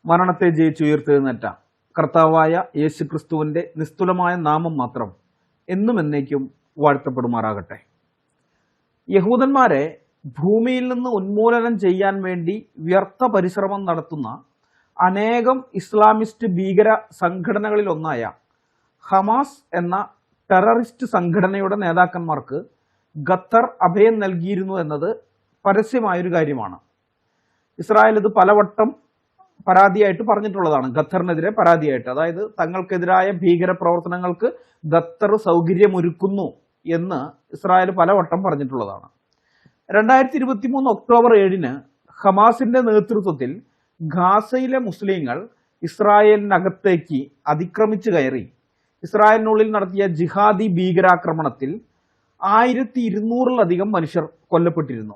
മരണത്തെ ജയിച്ചുയർത്തെഴുന്നേറ്റ കർത്താവായ യേശുക്രിസ്തുവിന്റെ നിസ്തുലമായ നാമം മാത്രം എന്നും എന്നേക്കും വാഴ്ത്തപ്പെടുമാറാകട്ടെ. യഹൂദന്മാരെ ഭൂമിയിൽ നിന്ന് ഉന്മൂലനം ചെയ്യാൻ വേണ്ടി വ്യർത്ഥ പരിശ്രമം നടത്തുന്ന അനേകം ഇസ്ലാമിസ്റ്റ് ഭീകര സംഘടനകളിൽ ഒന്നായ ഹമാസ് എന്ന ടെററിസ്റ്റ് സംഘടനയുടെ നേതാക്കന്മാർക്ക് ഖത്തർ അഭയം നൽകിയിരുന്നു എന്നത് പരസ്യമായൊരു കാര്യമാണ്. ഇസ്രായേൽ ഇത് പലവട്ടം പരാതിയായിട്ട് പറഞ്ഞിട്ടുള്ളതാണ്. ഖത്തറിനെതിരെ പരാതിയായിട്ട്, അതായത് തങ്ങൾക്കെതിരായ ഭീകര പ്രവർത്തനങ്ങൾക്ക് ഖത്തർ സൗകര്യമൊരുക്കുന്നു എന്ന് ഇസ്രായേൽ പലവട്ടം പറഞ്ഞിട്ടുള്ളതാണ്. 2023 ഒക്ടോബർ 7 ഹമാസിന്റെ നേതൃത്വത്തിൽ ഗാസയിലെ മുസ്ലിങ്ങൾ ഇസ്രായേലിനകത്തേക്ക് അതിക്രമിച്ചു കയറി ഇസ്രായേലിനുള്ളിൽ നടത്തിയ ജിഹാദി ഭീകരാക്രമണത്തിൽ 1200-ലധികം മനുഷ്യർ കൊല്ലപ്പെട്ടിരുന്നു.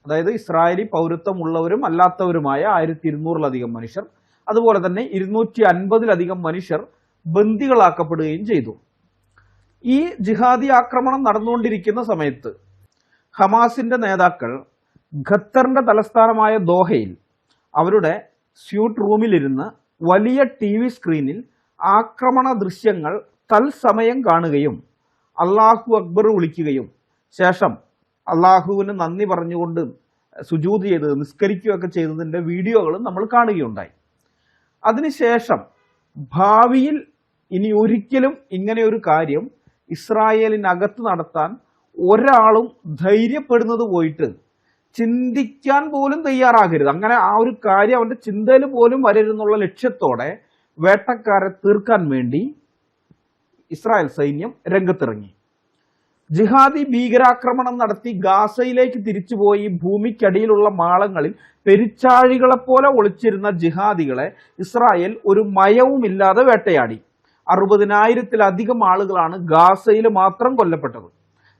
അതായത് ഇസ്രായേലി പൗരത്വമുള്ളവരും അല്ലാത്തവരുമായ 1200-ലധികം മനുഷ്യർ, അതുപോലെ തന്നെ 250-ലധികം മനുഷ്യർ ബന്ദികളാക്കപ്പെടുകയും ചെയ്തു. ഈ ജിഹാദി ആക്രമണം നടന്നുകൊണ്ടിരിക്കുന്ന സമയത്ത് ഹമാസിന്റെ നേതാക്കൾ ഖത്തറിന്റെ തലസ്ഥാനമായ ദോഹയിൽ അവരുടെ സ്യൂട്ട് റൂമിലിരുന്ന് വലിയ TV സ്ക്രീനിൽ ആക്രമണ ദൃശ്യങ്ങൾ തത്സമയം കാണുകയും അല്ലാഹു അക്ബർ വിളിക്കുകയും ശേഷം അള്ളാഹുവിന് നന്ദി പറഞ്ഞുകൊണ്ട് സുജൂദ് ചെയ്ത് നിസ്കരിക്കുകയൊക്കെ ചെയ്തതിൻ്റെ വീഡിയോകളും നമ്മൾ കാണുകയുണ്ടായി. അതിനുശേഷം ഭാവിയിൽ ഇനി ഒരിക്കലും ഇങ്ങനെയൊരു കാര്യം ഇസ്രായേലിനകത്ത് നടത്താൻ ഒരാളും ധൈര്യപ്പെടുന്നത് പോയിട്ട് ചിന്തിക്കാൻ പോലും തയ്യാറാകരുത്. അങ്ങനെ ആ ഒരു കാര്യം അവൻ്റെ ചിന്തയിൽ പോലും വരരുന്നുള്ള ലക്ഷ്യത്തോടെ വേട്ടക്കാരെ തീർക്കാൻ വേണ്ടി ഇസ്രായേൽ സൈന്യം രംഗത്തിറങ്ങി. ജിഹാദി ഭീകരാക്രമണം നടത്തി ഗാസയിലേക്ക് തിരിച്ചുപോയി ഭൂമിക്കടിയിലുള്ള മാളങ്ങളിൽ പെരിച്ചാഴികളെപ്പോലെ ഒളിച്ചിരുന്ന ജിഹാദികളെ ഇസ്രായേൽ ഒരു മയവുമില്ലാതെ വേട്ടയാടി. 60,000-ലധികം ആളുകളാണ് ഗാസയിൽ മാത്രം കൊല്ലപ്പെട്ടത്.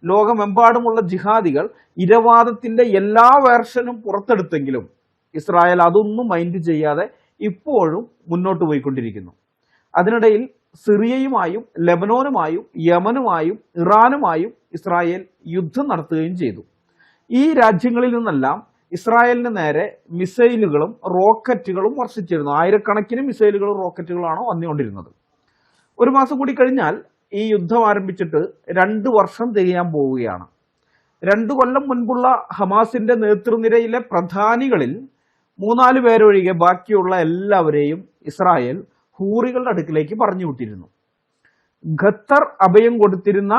ലോകമെമ്പാടുമുള്ള ജിഹാദികൾ ഇരവാദത്തിന്റെ എല്ലാ വേർഷനും പുറത്തെടുത്തെങ്കിലും ഇസ്രായേൽ അതൊന്നും മൈൻഡ് ചെയ്യാതെ ഇപ്പോഴും മുന്നോട്ട് പോയിക്കൊണ്ടിരിക്കുന്നു. അതിനിടയിൽ സിറിയയുമായും ലെബനോനുമായും യമനുമായും ഇറാനുമായും ഇസ്രായേൽ യുദ്ധം നടത്തുകയും ചെയ്തു. ഈ രാജ്യങ്ങളിൽ നിന്നെല്ലാം ഇസ്രായേലിന് നേരെ മിസൈലുകളും റോക്കറ്റുകളും വർഷിച്ചിരുന്നു. ആയിരക്കണക്കിന് മിസൈലുകളും റോക്കറ്റുകളാണ് വന്നുകൊണ്ടിരുന്നത്. ഒരു മാസം കൂടി കഴിഞ്ഞാൽ ഈ യുദ്ധം ആരംഭിച്ചിട്ട് 2 വർഷം തികയാൻ പോവുകയാണ്. 2 കൊല്ലം മുൻപുള്ള ഹമാസിന്റെ നേതൃനിരയിലെ പ്രധാനികളിൽ 3-4 പേരൊഴികെ ബാക്കിയുള്ള എല്ലാവരെയും ഇസ്രായേൽ ഹൂറികളുടെ അടുക്കിലേക്ക് പറഞ്ഞു വിട്ടിരുന്നു. ഖത്തർ അഭയം കൊടുത്തിരുന്ന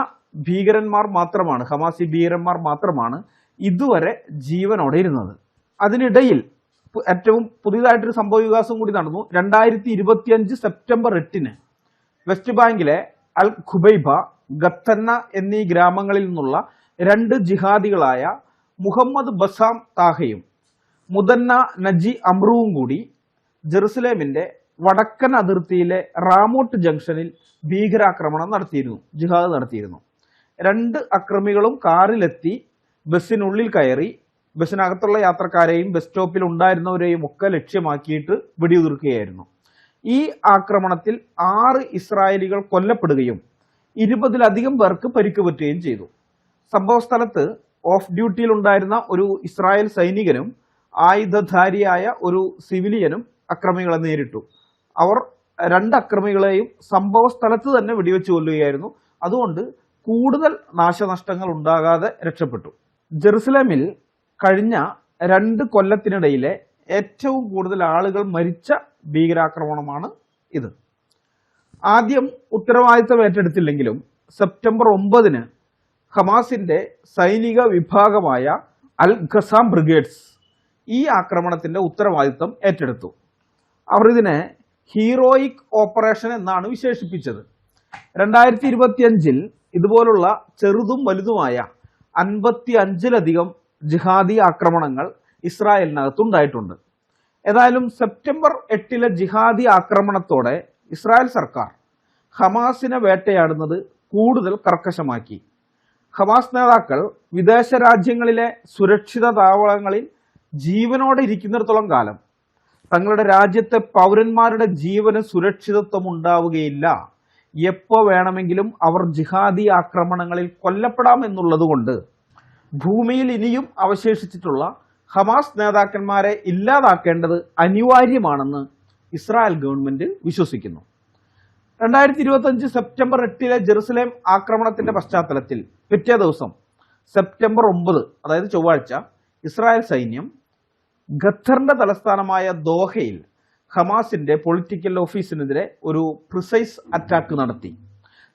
ഭീകരന്മാർ മാത്രമാണ്, ഹമാസി ഭീകരന്മാർ മാത്രമാണ് ഇതുവരെ ജീവനോടെ ഇരുന്നത്. അതിനിടയിൽ ഏറ്റവും പുതിയതായിട്ടൊരു സംഭവ വികാസം കൂടി നടന്നു. 2025 സെപ്റ്റംബർ 8 വെസ്റ്റ് ബാങ്കിലെ അൽ ഖുബൈബ, ഗത്തന്ന എന്നീ ഗ്രാമങ്ങളിൽ നിന്നുള്ള 2 ജിഹാദികളായ മുഹമ്മദ് ബസാം താഹയും മുദന്ന നജി അമ്രുവും കൂടി ജെറുസലേമിന്റെ വടക്കൻ അതിർത്തിയിലെ റാമോട്ട് ജംഗ്ഷനിൽ ഭീകരാക്രമണം നടത്തിയിരുന്നു, ജിഹാദ് നടത്തിയിരുന്നു. 2 അക്രമികളും കാറിലെത്തി ബസ്സിനുള്ളിൽ കയറി ബസ്സിനകത്തുള്ള യാത്രക്കാരെയും ബസ് സ്റ്റോപ്പിൽ ഉണ്ടായിരുന്നവരെയും ഒക്കെ ലക്ഷ്യമാക്കിയിട്ട് വെടിയുതിർക്കുകയായിരുന്നു. ഈ ആക്രമണത്തിൽ 6 ഇസ്രായേലികൾ കൊല്ലപ്പെടുകയും 20-ലധികം പേർക്ക് പരിക്ക് പറ്റുകയും ചെയ്തു. സംഭവസ്ഥലത്ത് ഓഫ് ഡ്യൂട്ടിയിൽ ഉണ്ടായിരുന്ന ഒരു ഇസ്രായേൽ സൈനികനും ആയുധധാരിയായ ഒരു സിവിലിയനും അക്രമികളെ നേരിട്ടു. അവർ 2 അക്രമികളെയും സംഭവ സ്ഥലത്ത് തന്നെ വെടിവെച്ച് കൊല്ലുകയായിരുന്നു. അതുകൊണ്ട് കൂടുതൽ നാശനഷ്ടങ്ങൾ ഉണ്ടാകാതെ രക്ഷപ്പെട്ടു. ജെറുസലേമിൽ കഴിഞ്ഞ 2 കൊല്ലത്തിനിടയിലെ ഏറ്റവും കൂടുതൽ ആളുകൾ മരിച്ച ഭീകരാക്രമണമാണ് ഇത്. ആദ്യം ഉത്തരവാദിത്തം ഏറ്റെടുത്തില്ലെങ്കിലും സെപ്റ്റംബർ 9 ഹമാസിന്റെ സൈനിക വിഭാഗമായ അൽ ഖസാം ബ്രിഗേഡ്സ് ഈ ആക്രമണത്തിന്റെ ഉത്തരവാദിത്തം ഏറ്റെടുത്തു. അവർ ഇതിനെ ഹീറോയിക് ഓപ്പറേഷൻ എന്നാണ് വിശേഷിപ്പിച്ചത്. 2025 ഇതുപോലുള്ള ചെറുതും വലുതുമായ 55-ലധികം ജിഹാദി ആക്രമണങ്ങൾ ഇസ്രായേലിനകത്തുണ്ടായിട്ടുണ്ട്. ഏതായാലും സെപ്റ്റംബർ 8 ജിഹാദി ആക്രമണത്തോടെ ഇസ്രായേൽ സർക്കാർ ഹമാസിനെ വേട്ടയാടുന്നത് കൂടുതൽ കർക്കശമാക്കി. ഹമാസ് നേതാക്കൾ വിദേശ രാജ്യങ്ങളിലെ സുരക്ഷിത താവളങ്ങളിൽ ജീവനോടെ ഇരിക്കുന്നിടത്തോളം കാലം തങ്ങളുടെ രാജ്യത്തെ പൗരന്മാരുടെ ജീവന് സുരക്ഷിതത്വം ഉണ്ടാവുകയില്ല. എപ്പോൾ വേണമെങ്കിലും അവർ ജിഹാദി ആക്രമണങ്ങളിൽ കൊല്ലപ്പെടാമെന്നുള്ളതുകൊണ്ട് ഭൂമിയിൽ ഇനിയും അവശേഷിച്ചിട്ടുള്ള ഹമാസ് നേതാക്കന്മാരെ ഇല്ലാതാക്കേണ്ടത് അനിവാര്യമാണെന്ന് ഇസ്രായേൽ ഗവൺമെന്റ് വിശ്വസിക്കുന്നു. 2025 സെപ്റ്റംബർ 8 ജെറുസലേം ആക്രമണത്തിന്റെ പശ്ചാത്തലത്തിൽ പിറ്റേ ദിവസം സെപ്റ്റംബർ 9, അതായത് ചൊവ്വാഴ്ച, ഇസ്രായേൽ സൈന്യം ഖത്തറിന്റെ തലസ്ഥാനമായ ദോഹയിൽ ഹമാസിന്റെ പൊളിറ്റിക്കൽ ഓഫീസിനെതിരെ ഒരു പ്രിസൈസ് അറ്റാക്ക് നടത്തി.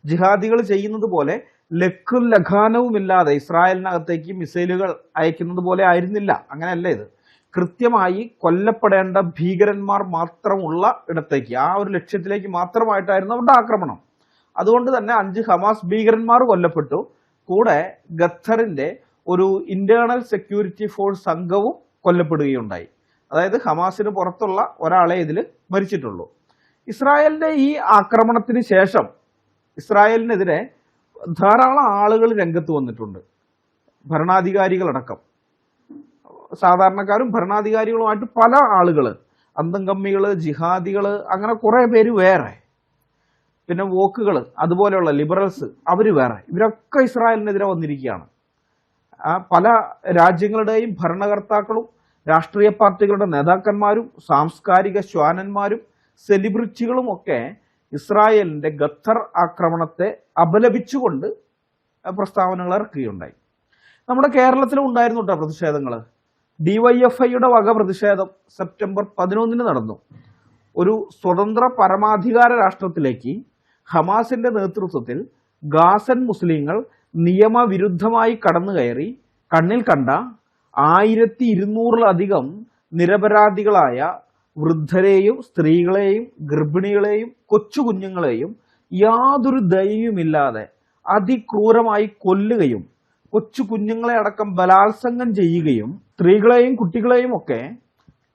ജിഹാദികൾ ചെയ്യുന്നത് പോലെ ലക്കും ലഖാനവുമില്ലാതെ ഇസ്രായേലിനകത്തേക്ക് മിസൈലുകൾ അയക്കുന്നത് പോലെ ആയിരുന്നില്ല. അങ്ങനെയല്ല ഇത്. കൃത്യമായി കൊല്ലപ്പെടേണ്ട ഭീകരന്മാർ മാത്രമുള്ള ഇടത്തേക്ക്, ആ ഒരു ലക്ഷ്യത്തിലേക്ക് മാത്രമായിട്ടായിരുന്നു അവരുടെ ആക്രമണം. അതുകൊണ്ട് തന്നെ 5 ഹമാസ് ഭീകരന്മാർ കൊല്ലപ്പെട്ടു. കൂടെ ഖത്തറിന്റെ ഒരു ഇന്റേണൽ സെക്യൂരിറ്റി ഫോഴ്സ് അംഗവും കൊല്ലപ്പെടുകയുണ്ടായി. അതായത് ഹമാസിന് പുറത്തുള്ള ഒരാളെ ഇതിൽ മരിച്ചിട്ടുള്ളൂ. ഇസ്രായേലിന്റെ ഈ ആക്രമണത്തിന് ശേഷം ഇസ്രായേലിനെതിരെ ധാരാളം ആളുകൾ രംഗത്ത് വന്നിട്ടുണ്ട്. ഭരണാധികാരികളടക്കം, സാധാരണക്കാരും ഭരണാധികാരികളുമായിട്ട് പല ആളുകൾ, അന്തംകമ്മികള്, ജിഹാദികള്, അങ്ങനെ കുറെ പേര് വേറെ, പിന്നെ വോക്കുകൾ, അതുപോലെയുള്ള ലിബറൽസ്, അവര് വേറെ, ഇവരൊക്കെ ഇസ്രായേലിനെതിരെ വന്നിരിക്കുകയാണ്. പല രാജ്യങ്ങളുടെയും ഭരണകർത്താക്കളും രാഷ്ട്രീയ പാർട്ടികളുടെ നേതാക്കന്മാരും സാംസ്കാരിക ശ്വാനന്മാരും സെലിബ്രിറ്റികളും ഒക്കെ ഇസ്രായേലിന്റെ ഖത്തർ ആക്രമണത്തെ അപലപിച്ചുകൊണ്ട് പ്രസ്താവനകൾ ഇറക്കുകയുണ്ടായി. നമ്മുടെ കേരളത്തിലും ഉണ്ടായിരുന്നു കേട്ടോ പ്രതിഷേധങ്ങൾ. DYFIയുടെ വക പ്രതിഷേധം സെപ്റ്റംബർ 11 നടന്നു. ഒരു സ്വതന്ത്ര പരമാധികാര രാഷ്ട്രത്തിലേക്ക് ഹമാസിന്റെ നേതൃത്വത്തിൽ ഗാസൻ മുസ്ലിങ്ങൾ നിയമവിരുദ്ധമായി കടന്നുകയറി കണ്ണിൽ കണ്ട 1200-ലധികം നിരപരാധികളായ വൃദ്ധരെയും സ്ത്രീകളെയും ഗർഭിണികളെയും കൊച്ചുകുഞ്ഞുങ്ങളെയും യാതൊരു ദയയുമില്ലാതെ അതിക്രൂരമായി കൊല്ലുകയും കൊച്ചു കുഞ്ഞുങ്ങളെ അടക്കം ബലാത്സംഗം ചെയ്യുകയും സ്ത്രീകളെയും കുട്ടികളെയും ഒക്കെ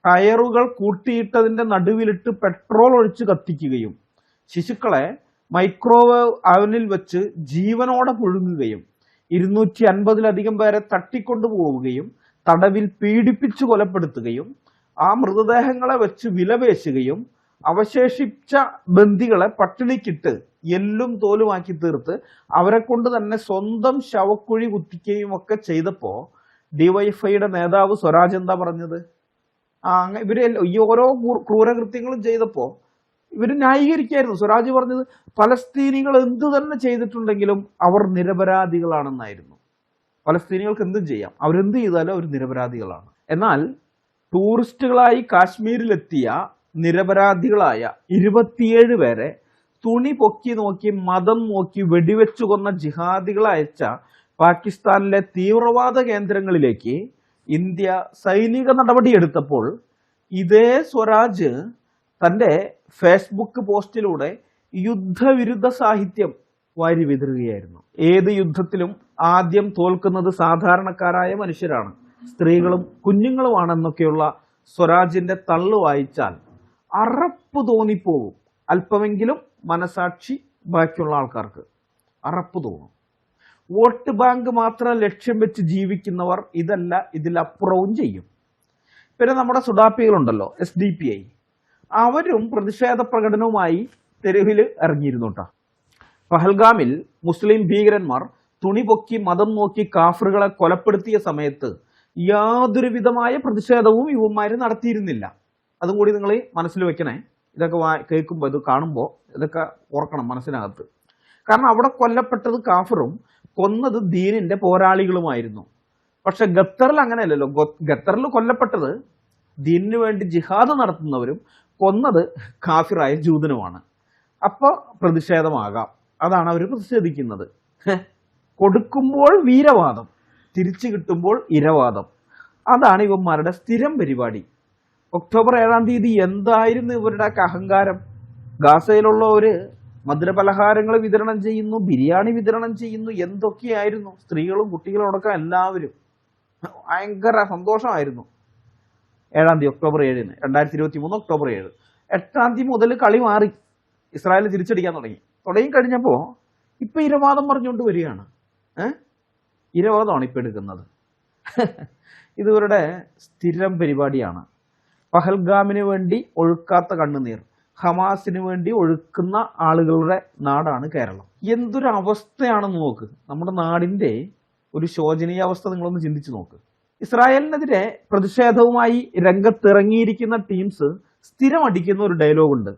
ടയറുകൾ കൂട്ടിയിട്ടതിന്റെ നടുവിലിട്ട് പെട്രോൾ ഒഴിച്ച് കത്തിക്കുകയും ശിശുക്കളെ മൈക്രോവേവ് അവനിൽ വെച്ച് ജീവനോടെ പുഴുങ്ങുകയും 250-ലധികം പേരെ തട്ടിക്കൊണ്ടുപോവുകയും തടവിൽ പീഡിപ്പിച്ചു കൊലപ്പെടുത്തുകയും ആ മൃതദേഹങ്ങളെ വെച്ച് വിലപേശുകയും അവശേഷിച്ച ബന്ദികളെ പട്ടിണിക്കിട്ട് എല്ലും തോലുമാക്കി തീർത്ത് അവരെ കൊണ്ട് തന്നെ സ്വന്തം ശവക്കുഴി കുത്തിക്കുകയും ഒക്കെ ചെയ്തപ്പോ DYFIയുടെ നേതാവ് സ്വരാജ് എന്താ പറഞ്ഞത്? ഇവര് ഈ ഓരോ ക്രൂരകൃത്യങ്ങളും ചെയ്തപ്പോ ഇവര് ന്യായീകരിക്കായിരുന്നു. സ്വരാജ് പറഞ്ഞത് പലസ്തീനികൾ എന്തു തന്നെ ചെയ്തിട്ടുണ്ടെങ്കിലും അവർ നിരപരാധികളാണെന്നായിരുന്നു. പലസ്തീനികൾക്ക് എന്തും ചെയ്യാം, അവരെന്ത് ചെയ്താലും അവർ നിരപരാധികളാണ്. എന്നാൽ ടൂറിസ്റ്റുകളായി കാശ്മീരിലെത്തിയ നിരപരാധികളായ 27 പേരെ തുണി പൊക്കി നോക്കി മതം നോക്കി വെടിവെച്ചു കൊന്ന ജിഹാദികളെ അയച്ച പാകിസ്ഥാനിലെ തീവ്രവാദ കേന്ദ്രങ്ങളിലേക്ക് ഇന്ത്യ സൈനിക നടപടിയെടുത്തപ്പോൾ ഇതേ സ്വരാജ് തന്റെ ഫേസ്ബുക്ക് പോസ്റ്റിലൂടെ യുദ്ധവിരുദ്ധ സാഹിത്യം വാരി വിതറുകയായിരുന്നു. ഏത് യുദ്ധത്തിലും ആദ്യം തോൽക്കുന്നത് സാധാരണക്കാരായ മനുഷ്യരാണ്, സ്ത്രീകളും കുഞ്ഞുങ്ങളുമാണെന്നൊക്കെയുള്ള സ്വരാജിന്റെ തള്ളു വായിച്ചാൽ അറപ്പ് തോന്നിപ്പോകും. അല്പമെങ്കിലും മനസാക്ഷി ബാക്കിയുള്ള ആൾക്കാർക്ക് അറപ്പ് തോന്നും. വോട്ട് ബാങ്ക് മാത്രം ലക്ഷ്യം വെച്ച് ജീവിക്കുന്നവർ ഇതല്ല ഇതിലപ്പുറവും ചെയ്യും. പിന്നെ നമ്മുടെ സുഡാപ്പികളുണ്ടല്ലോ, SDPI, അവരും പ്രതിഷേധ പ്രകടനവുമായി തെരുവിൽ ഇറങ്ങിയിരുന്നു കേട്ടോ. പഹൽഗാമിൽ മുസ്ലിം ഭീകരന്മാർ തുണി പൊക്കി മതം നോക്കി കാഫറുകളെ കൊലപ്പെടുത്തിയ സമയത്ത് യാതൊരു വിധമായ പ്രതിഷേധവും ഇവന്മാര് നടത്തിയിരുന്നില്ല. അതും കൂടി നിങ്ങൾ മനസ്സിൽ വെക്കണേ. ഇതൊക്കെ കേൾക്കുമ്പോൾ, ഇത് കാണുമ്പോൾ ഇതൊക്കെ ഓർക്കണം മനസ്സിനകത്ത്. കാരണം അവിടെ കൊല്ലപ്പെട്ടത് കാഫറും കൊന്നത് ദീനിന്റെ പോരാളികളുമായിരുന്നു. പക്ഷെ ഖത്തറിൽ അങ്ങനെയല്ലല്ലോ. ഖത്തറിൽ കൊല്ലപ്പെട്ടത് ദീനിനു വേണ്ടി ജിഹാദ് നടത്തുന്നവരും കൊന്നത് കാഫിറായ ജൂതനുമാണ്. അപ്പോൾ പ്രതിഷേധമാകാം. അതാണ് അവർ പ്രതിഷേധിക്കുന്നത്. കൊടുക്കുമ്പോൾ വീരവാദം, തിരിച്ചു കിട്ടുമ്പോൾ ഇരവാദം. അതാണ് ഇവന്മാരുടെ സ്ഥിരം പരിപാടി. ഒക്ടോബർ 7 എന്തായിരുന്നു ഇവരുടെ അഹങ്കാരം? ഗാസയിലുള്ളവര് മധുരപലഹാരങ്ങൾ വിതരണം ചെയ്യുന്നു, ബിരിയാണി വിതരണം ചെയ്യുന്നു, എന്തൊക്കെയായിരുന്നു. സ്ത്രീകളും കുട്ടികളും അടക്കം എല്ലാവരും ഭയങ്കര സന്തോഷമായിരുന്നു. October 7 2023 October 7. 8 മുതൽ കളി മാറി. ഇസ്രായേൽ തിരിച്ചടിക്കാൻ തുടങ്ങി കഴിഞ്ഞപ്പോ ഇപ്പൊ ഇരവാദം പറഞ്ഞുകൊണ്ട് വരികയാണ്. ഇരവാദമാണ് ഇപ്പൊ എടുക്കുന്നത്. ഇതിവരുടെ സ്ഥിരം പരിപാടിയാണ്. പഹൽഗാമിന് വേണ്ടി ഒഴുക്കാത്ത കണ്ണുനീർ ഹമാസിന് വേണ്ടി ഒഴുക്കുന്ന ആളുകളുടെ നാടാണ് കേരളം. എന്തൊരു അവസ്ഥയാണെന്ന് നോക്ക്. നമ്മുടെ നാടിന്റെ ഒരു ശോചനീയ അവസ്ഥ നിങ്ങളൊന്ന് ചിന്തിച്ചു നോക്ക്. ഇസ്രായേലിനെതിരെ പ്രതിഷേധവുമായി രംഗത്തിറങ്ങിയിരിക്കുന്ന ടീംസ് സ്ഥിരം അടിക്കുന്ന ഒരു ഡയലോഗുണ്ട്.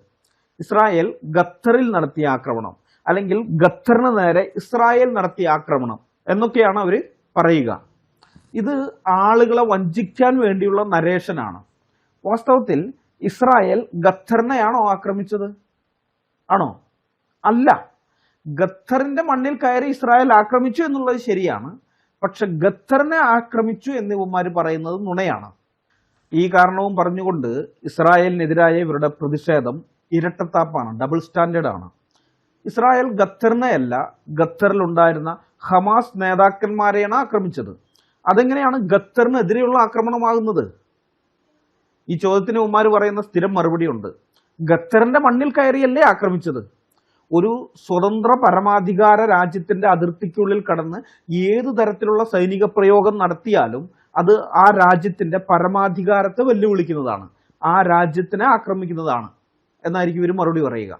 ഇസ്രായേൽ ഖത്തറിൽ നടത്തിയ ആക്രമണം, അല്ലെങ്കിൽ ഖത്തറിന് നേരെ ഇസ്രായേൽ നടത്തിയ ആക്രമണം എന്നൊക്കെയാണ് അവർ പറയുക. ഇത് ആളുകളെ വഞ്ചിക്കാൻ വേണ്ടിയുള്ള നരേഷനാണ്. വാസ്തവത്തിൽ ഇസ്രായേൽ ഖത്തറിനെയാണോ ആക്രമിച്ചത്? ആണോ? അല്ല. ഖത്തറിന്റെ മണ്ണിൽ കയറി ഇസ്രായേൽ ആക്രമിച്ചു എന്നുള്ളത് ശരിയാണ്. പക്ഷെ ഖത്തറിനെ ആക്രമിച്ചു എന്ന് ഇവന്മാർ പറയുന്നത് നുണയാണ്. ഈ കാരണവും പറഞ്ഞുകൊണ്ട് ഇസ്രായേലിനെതിരായ ഇവരുടെ പ്രതിഷേധം ഇരട്ടത്താപ്പാണ്, ഡബിൾ സ്റ്റാൻഡേർഡ് ആണ്. ഇസ്രായേൽ ഖത്തറിനെയല്ല, ഖത്തറിലുണ്ടായിരുന്ന ഹമാസ് നേതാക്കന്മാരെയാണ് ആക്രമിച്ചത്. അതെങ്ങനെയാണ് ഖത്തറിനെതിരെയുള്ള ആക്രമണമാകുന്നത്? ഈ ചോദ്യത്തിന് ഉമ്മാർ പറയുന്ന സ്ഥിരം മറുപടിയുണ്ട്. ഖത്തറിന്റെ മണ്ണിൽ കയറിയല്ലേ ആക്രമിച്ചത്? ഒരു സ്വതന്ത്ര പരമാധികാര രാജ്യത്തിന്റെ അതിർത്തിക്കുള്ളിൽ കടന്ന് ഏതു തരത്തിലുള്ള സൈനിക പ്രയോഗം നടത്തിയാലും അത് ആ രാജ്യത്തിന്റെ പരമാധികാരത്തെ വെല്ലുവിളിക്കുന്നതാണ്, ആ രാജ്യത്തിനെ ആക്രമിക്കുന്നതാണ് എന്നായിരിക്കും ഇവർ മറുപടി പറയുക.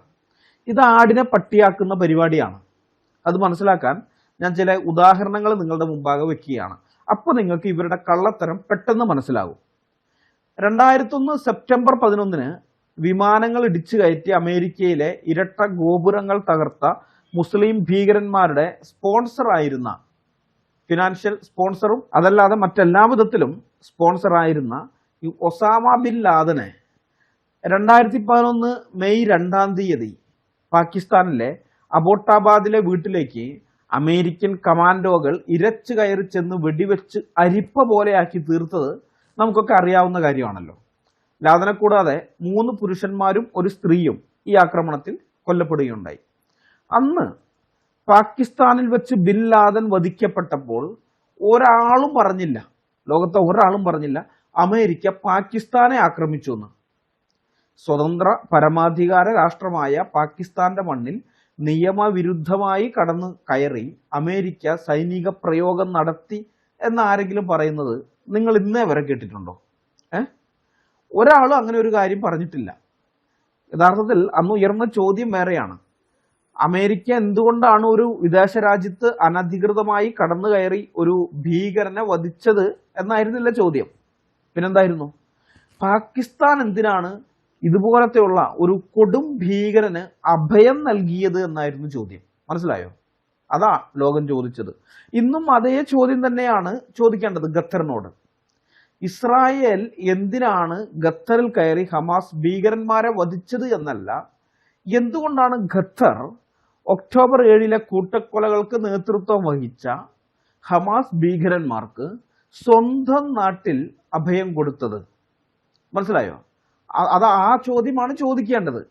ഇത് ആടിനെ പട്ടിയാക്കുന്ന പരിപാടിയാണ്. അത് മനസ്സിലാക്കാൻ ഞാൻ ചില ഉദാഹരണങ്ങൾ നിങ്ങളുടെ മുമ്പാകെ വെക്കുകയാണ്. അപ്പോൾ നിങ്ങൾക്ക് ഇവരുടെ കള്ളത്തരം പെട്ടെന്ന് മനസ്സിലാകും. 2001 സെപ്റ്റംബർ 11 വിമാനങ്ങൾ ഇടിച്ചു കയറ്റി അമേരിക്കയിലെ ഇരട്ട ഗോപുരങ്ങൾ തകർത്ത മുസ്ലിം ഭീകരന്മാരുടെ സ്പോൺസറായിരുന്ന, ഫിനാൻഷ്യൽ സ്പോൺസറും അതല്ലാതെ മറ്റെല്ലാ വിധത്തിലും സ്പോൺസറായിരുന്ന ഈ ഒസാമ ബിൻ ലാദനെ 2011 മെയ് 2 പാകിസ്ഥാനിലെ അബോട്ടാബാദിലെ വീട്ടിലേക്ക് അമേരിക്കൻ കമാൻഡോകൾ ഇരച്ചു കയറി ചെന്ന് വെടിവെച്ച് അരിപ്പ പോലെയാക്കി തീർത്തത് നമുക്കൊക്കെ അറിയാവുന്ന കാര്യമാണല്ലോ. ലാദനെ കൂടാതെ 3 പുരുഷന്മാരും ഒരു സ്ത്രീയും ഈ ആക്രമണത്തിൽ കൊല്ലപ്പെടുകയുണ്ടായി. അന്ന് പാകിസ്ഥാനിൽ വെച്ച് ബിൻ ലാദൻ വധിക്കപ്പെട്ടപ്പോൾ ഒരാളും പറഞ്ഞില്ല, ലോകത്തെ ഒരാളും പറഞ്ഞില്ല അമേരിക്ക പാകിസ്ഥാനെ ആക്രമിച്ചു എന്ന്. സ്വതന്ത്ര പരമാധികാര രാഷ്ട്രമായ പാകിസ്ഥാന്റെ മണ്ണിൽ നിയമവിരുദ്ധമായി കടന്നു കയറി അമേരിക്ക സൈനിക പ്രയോഗം നടത്തി എന്നാരെങ്കിലും പറയുന്നത് നിങ്ങൾ ഇന്നേ വരെ കേട്ടിട്ടുണ്ടോ? ഒരാളും അങ്ങനെ ഒരു കാര്യം പറഞ്ഞിട്ടില്ല. യഥാർത്ഥത്തിൽ അന്ന് ഉയർന്ന ചോദ്യം വേറെയാണ്. അമേരിക്ക എന്തുകൊണ്ടാണ് ഒരു വിദേശ രാജ്യത്ത് അനധികൃതമായി കടന്നു കയറി ഒരു ഭീകരനെ വധിച്ചത് എന്നായിരുന്നില്ല ചോദ്യം. പിന്നെന്തായിരുന്നു? പാകിസ്ഥാൻ എന്തിനാണ് ഇതുപോലത്തെയുള്ള ഒരു കൊടും ഭീകരന് അഭയം നൽകിയത് എന്നായിരുന്നു ചോദ്യം. മനസ്സിലായോ? അതാ ലോകം ചോദിച്ചത്. ഇന്നും അതേ ചോദ്യം തന്നെയാണ് ചോദിക്കേണ്ടത് ഖത്തറിനോട്. ഇസ്രായേൽ എന്തിനാണ് ഖത്തറിൽ കയറി ഹമാസ് ഭീകരന്മാരെ വധിച്ചത് എന്നല്ല, എന്തുകൊണ്ടാണ് ഖത്തർ ഒക്ടോബർ 7 കൂട്ടക്കൊലകൾക്ക് നേതൃത്വം വഹിച്ച ഹമാസ് ഭീകരന്മാർക്ക് സ്വന്തം നാട്ടിൽ അഭയം കൊടുത്തത്? മനസ്സിലായോ? അത് ആ ചോദ്യമാണ് ചോദിക്കേണ്ടത്.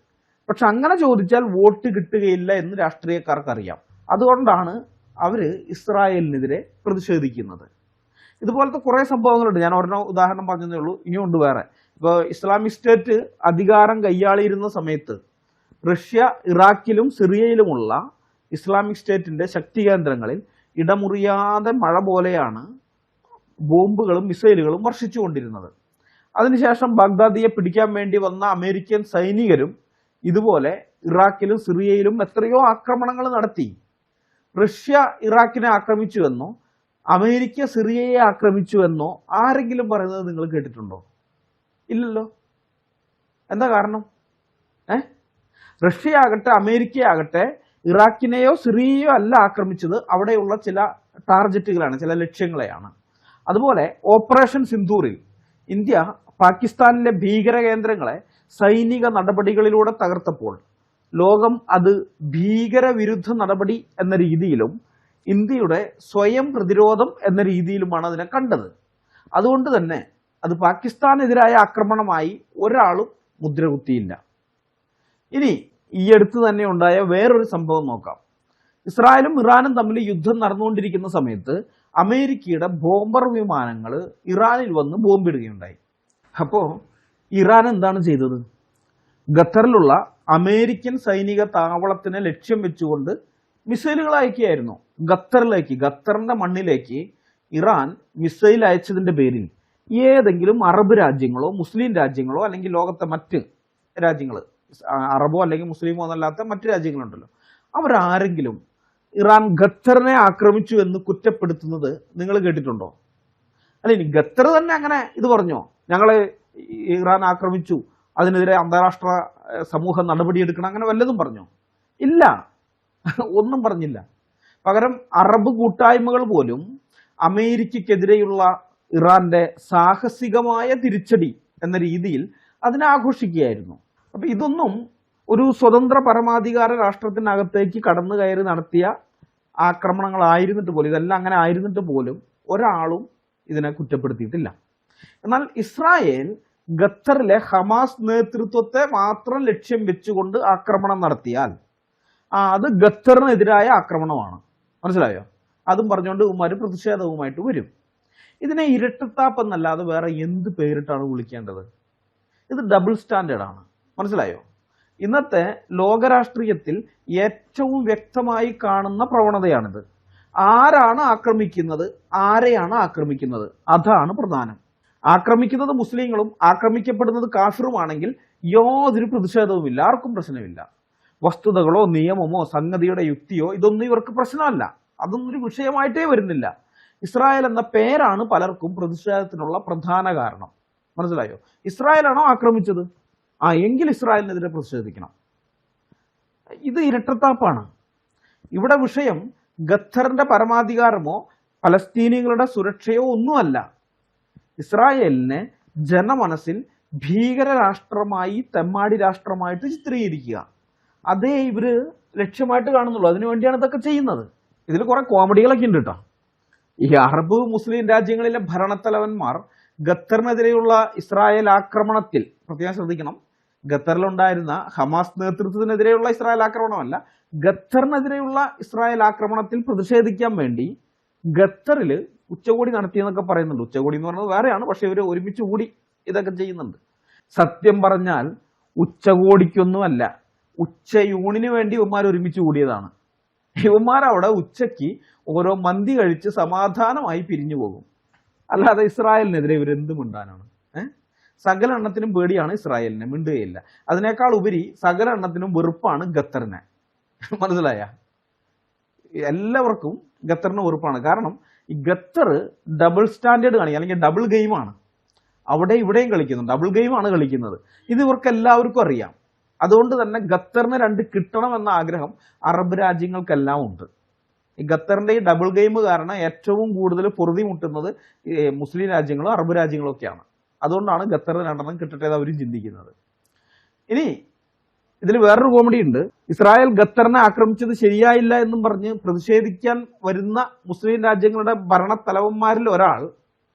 പക്ഷെ അങ്ങനെ ചോദിച്ചാൽ വോട്ട് കിട്ടുകയില്ല എന്ന് രാഷ്ട്രീയക്കാർക്കറിയാം. അതുകൊണ്ടാണ് അവര് ഇസ്രായേലിനെതിരെ പ്രതിഷേധിക്കുന്നത്. ഇതുപോലത്തെ കുറെ സംഭവങ്ങളുണ്ട്. ഞാൻ ഒരെണ്ണം ഉദാഹരണം പറഞ്ഞതേ ഉള്ളൂ, ഇനിയുണ്ട് വേറെ. ഇപ്പോൾ ഇസ്ലാമിക് സ്റ്റേറ്റ് അധികാരം കൈയാളിയിരുന്ന സമയത്ത് റഷ്യ ഇറാഖിലും സിറിയയിലുമുള്ള ഇസ്ലാമിക് സ്റ്റേറ്റിന്റെ ശക്തി കേന്ദ്രങ്ങളിൽ ഇടമുറിയാതെ മഴ പോലെയാണ് ബോംബുകളും മിസൈലുകളും വർഷിച്ചുകൊണ്ടിരുന്നത്. അതിനുശേഷം ബാഗ്ദാദിയെ പിടിക്കാൻ വേണ്ടി വന്ന അമേരിക്കൻ സൈനികരും ഇതുപോലെ ഇറാഖിലും സിറിയയിലും എത്രയോ ആക്രമണങ്ങൾ നടത്തി. റഷ്യ ഇറാഖിനെ ആക്രമിച്ചുവെന്നോ അമേരിക്ക സിറിയയെ ആക്രമിച്ചുവെന്നോ ആരെങ്കിലും പറയുന്നത് നിങ്ങൾ കേട്ടിട്ടുണ്ടോ? ഇല്ലല്ലോ. എന്താ കാരണം? റഷ്യയാകട്ടെ അമേരിക്കയാകട്ടെ ഇറാഖിനെയോ സിറിയയോ അല്ല ആക്രമിച്ചത്, അവിടെയുള്ള ചില ടാർഗറ്റുകളാണ്, ചില ലക്ഷ്യങ്ങളെയാണ്. അതുപോലെ ഓപ്പറേഷൻ സിന്ദൂറിൽ ഇന്ത്യ പാകിസ്ഥാനിലെ ഭീകര കേന്ദ്രങ്ങളെ സൈനിക നടപടികളിലൂടെ തകർത്തപ്പോൾ ലോകം അത് ഭീകരവിരുദ്ധ നടപടി എന്ന രീതിയിലും ഇന്ത്യയുടെ സ്വയം പ്രതിരോധം എന്ന രീതിയിലുമാണ് അതിനെ കണ്ടത്. അതുകൊണ്ട് തന്നെ അത് പാകിസ്ഥാനെതിരായ ആക്രമണമായി ഒരാളും മുദ്രകുത്തിയില്ല. ഇനി ഈ അടുത്ത് തന്നെ ഉണ്ടായ വേറൊരു സംഭവം നോക്കാം. ഇസ്രായേലും ഇറാനും തമ്മിൽ യുദ്ധം നടന്നുകൊണ്ടിരിക്കുന്ന സമയത്ത് അമേരിക്കയുടെ ബോംബർ വിമാനങ്ങൾ ഇറാനിൽ വന്ന് ബോംബിടുകയുണ്ടായി. അപ്പോൾ ഇറാൻ എന്താണ് ചെയ്തത്? ഖത്തറിലുള്ള അമേരിക്കൻ സൈനിക താവളത്തിനെ ലക്ഷ്യം വെച്ചുകൊണ്ട് മിസൈലുകൾ അയക്കുകയായിരുന്നു ഖത്തറിലേക്ക്. ഖത്തറിന്റെ മണ്ണിലേക്ക് ഇറാൻ മിസൈൽ അയച്ചതിന്റെ പേരിൽ ഏതെങ്കിലും അറബ് രാജ്യങ്ങളോ മുസ്ലിം രാജ്യങ്ങളോ അല്ലെങ്കിൽ ലോകത്തെ മറ്റ് രാജ്യങ്ങൾ, അറബോ അല്ലെങ്കിൽ മുസ്ലിമോ എന്നല്ലാത്ത മറ്റ് രാജ്യങ്ങളുണ്ടല്ലോ, അവരാരെങ്കിലും ഇറാൻ ഖത്തറിനെ ആക്രമിച്ചു എന്ന് കുറ്റപ്പെടുത്തുന്നത് നിങ്ങൾ കേട്ടിട്ടുണ്ടോ? അല്ല, ഇനി ഖത്തർ തന്നെ അങ്ങനെ ഇത് പറഞ്ഞോ, ഞങ്ങളെ ഇറാൻ ആക്രമിച്ചു, അതിനെതിരെ അന്താരാഷ്ട്ര സമൂഹം നടപടിയെടുക്കണം, അങ്ങനെ വല്ലതും പറഞ്ഞോ? ഇല്ല, ഒന്നും പറഞ്ഞില്ല. പകരം അറബ് കൂട്ടായ്മകൾ പോലും അമേരിക്കക്കെതിരെയുള്ള ഇറാന്റെ സാഹസികമായ തിരിച്ചടി എന്ന രീതിയിൽ അതിനെ ആഘോഷിക്കുകയായിരുന്നു. അപ്പൊ ഇതൊന്നും ഒരു സ്വതന്ത്ര പരമാധികാര രാഷ്ട്രത്തിനകത്തേക്ക് കടന്നു കയറി നടത്തിയ ആക്രമണങ്ങളായിരുന്നിട്ട് പോലും, ഇതെല്ലാം അങ്ങനെ ആയിരുന്നിട്ട് പോലും ഒരാളും ഇതിനെ കുറ്റപ്പെടുത്തിയിട്ടില്ല. എന്നാൽ ഇസ്രായേൽ ഖത്തറിലെ ഹമാസ് നേതൃത്വത്തെ മാത്രം ലക്ഷ്യം വെച്ചുകൊണ്ട് ആക്രമണം നടത്തിയാൽ അത് ഖത്തറിനെതിരായ ആക്രമണമാണ്. മനസ്സിലായോ? അതും പറഞ്ഞുകൊണ്ട് ഉമ്മാര് പ്രതിഷേധവുമായിട്ട് വരും. ഇതിനെ ഇരട്ടത്താപ്പ് എന്നല്ലാതെ വേറെ എന്ത് പേരിട്ടാണ് വിളിക്കേണ്ടത്? ഇത് ഡബിൾ സ്റ്റാൻഡേർഡ് ആണ്. മനസ്സിലായോ? ഇന്നത്തെ ലോകരാഷ്ട്രീയത്തിൽ ഏറ്റവും വ്യക്തമായി കാണുന്ന പ്രവണതയാണിത്. ആരാണ് ആക്രമിക്കുന്നത്, ആരെയാണ് ആക്രമിക്കുന്നത്, അതാണ് പ്രധാനം. ആക്രമിക്കുന്നത് മുസ്ലിങ്ങളും ആക്രമിക്കപ്പെടുന്നത് കാഫിറുമാണെങ്കിൽ യാതൊരു പ്രതിഷേധവുമില്ല, ആർക്കും പ്രശ്നമില്ല. വസ്തുതകളോ നിയമമോ സംഗതിയുടെ യുക്തിയോ ഇതൊന്നും ഇവർക്ക് പ്രശ്നമല്ല, അതൊന്നും ഒരു വിഷയമായിട്ടേ വരുന്നില്ല. ഇസ്രായേൽ എന്ന പേരാണ് പലർക്കും പ്രതിഷേധത്തിനുള്ള പ്രധാന കാരണം. മനസ്സിലായോ? ഇസ്രായേലാണോ ആക്രമിച്ചത്? എങ്കിൽ ഇസ്രായേലിനെതിരെ പ്രതിഷേധിക്കണം. ഇത് ഇരട്ടത്താപ്പാണ്. ഇവിടെ വിഷയം ഖത്തറിന്റെ പരമാധികാരമോ പലസ്തീനികളുടെ സുരക്ഷയോ ഒന്നുമല്ല. ഇസ്രായേലിനെ ജനമനസ്സിൽ ഭീകര രാഷ്ട്രമായി, തെമ്മാടി രാഷ്ട്രമായിട്ട് ചിത്രീകരിക്കുക, അതേ ഇവര് ലക്ഷ്യമായിട്ട് കാണുന്നുള്ളൂ. അതിനുവേണ്ടിയാണ് ഇതൊക്കെ ചെയ്യുന്നത്. ഇതിൽ കുറെ കോമഡികളൊക്കെ ഉണ്ട് കേട്ടോ. ഈ അറബ് മുസ്ലിം രാജ്യങ്ങളിലെ ഭരണത്തലവന്മാർ ഖത്തറിനെതിരെയുള്ള ഇസ്രായേൽ ആക്രമണത്തിൽ പ്രത്യേകം ശ്രദ്ധിക്കണം. ഖത്തറിലുണ്ടായിരുന്ന ഹമാസ് നേതൃത്വത്തിനെതിരെയുള്ള ഇസ്രായേൽ ആക്രമണമല്ല, ഖത്തറിനെതിരെയുള്ള ഇസ്രായേൽ ആക്രമണത്തിൽ പ്രതിഷേധിക്കാൻ വേണ്ടി ഖത്തറിൽ ഉച്ചകോടി നടത്തിയെന്നൊക്കെ പറയുന്നുണ്ട്. ഉച്ചകോടി എന്ന് പറയുന്നത് വേറെയാണ്, പക്ഷെ ഇവർ ഒരുമിച്ച് കൂടി ഇതൊക്കെ ചെയ്യുന്നുണ്ട്. സത്യം പറഞ്ഞാൽ ഉച്ചകോടിക്കൊന്നുമല്ല, ഉച്ചയൂണിന് വേണ്ടി ഇവന്മാർ ഒരുമിച്ച് കൂടിയതാണ്. ഇവന്മാരവിടെ ഉച്ചയ്ക്ക് ഓരോ മന്തി കഴിച്ച് സമാധാനമായി പിരിഞ്ഞു പോകും. അല്ലാതെ ഇസ്രായേലിനെതിരെ ഇവരെന്ത് മിണ്ടാനാണ്? സകല എണ്ണത്തിനും പേടിയാണ് ഇസ്രായേലിനെ, മിണ്ടുകയില്ല. അതിനേക്കാൾ ഉപരി സകല എണ്ണത്തിനും വെറുപ്പാണ് ഖത്തറിനെ. മനസ്സിലായ? എല്ലാവർക്കും ഖത്തറിന് വെറുപ്പാണ്. കാരണം ഈ ഖത്തർ ഡബിൾ സ്റ്റാൻഡേർഡ് കാണിക്കുക, അല്ലെങ്കിൽ ഡബിൾ ഗെയിമാണ്. അവിടെ ഇവിടെയും കളിക്കുന്നു, ഡബിൾ ഗെയിമാണ് കളിക്കുന്നത്. ഇത് ഇവർക്ക് എല്ലാവർക്കും അറിയാം. അതുകൊണ്ട് തന്നെ ഖത്തറിന് രണ്ട് കിട്ടണമെന്ന ആഗ്രഹം അറബ് രാജ്യങ്ങൾക്കെല്ലാം ഉണ്ട്. ഈ ഖത്തറിന്റെ ഈ ഡബിൾ ഗെയിം കാരണം ഏറ്റവും കൂടുതൽ പൊറുതി മുട്ടുന്നത് മുസ്ലിം രാജ്യങ്ങളും അറബ് രാജ്യങ്ങളും ഒക്കെയാണ്. അതുകൊണ്ടാണ് ഖത്തറിന് രണ്ടെണ്ണം കിട്ടട്ടെ അവരും ചിന്തിക്കുന്നത്. ഇനി ഇതിൽ വേറൊരു കോമഡി ഉണ്ട്. ഇസ്രായേൽ ഖത്തറിനെ ആക്രമിച്ചത് ശരിയായില്ല എന്നും പറഞ്ഞ് പ്രതിഷേധിക്കാൻ വരുന്ന മുസ്ലിം രാജ്യങ്ങളുടെ ഭരണത്തലവന്മാരിൽ ഒരാൾ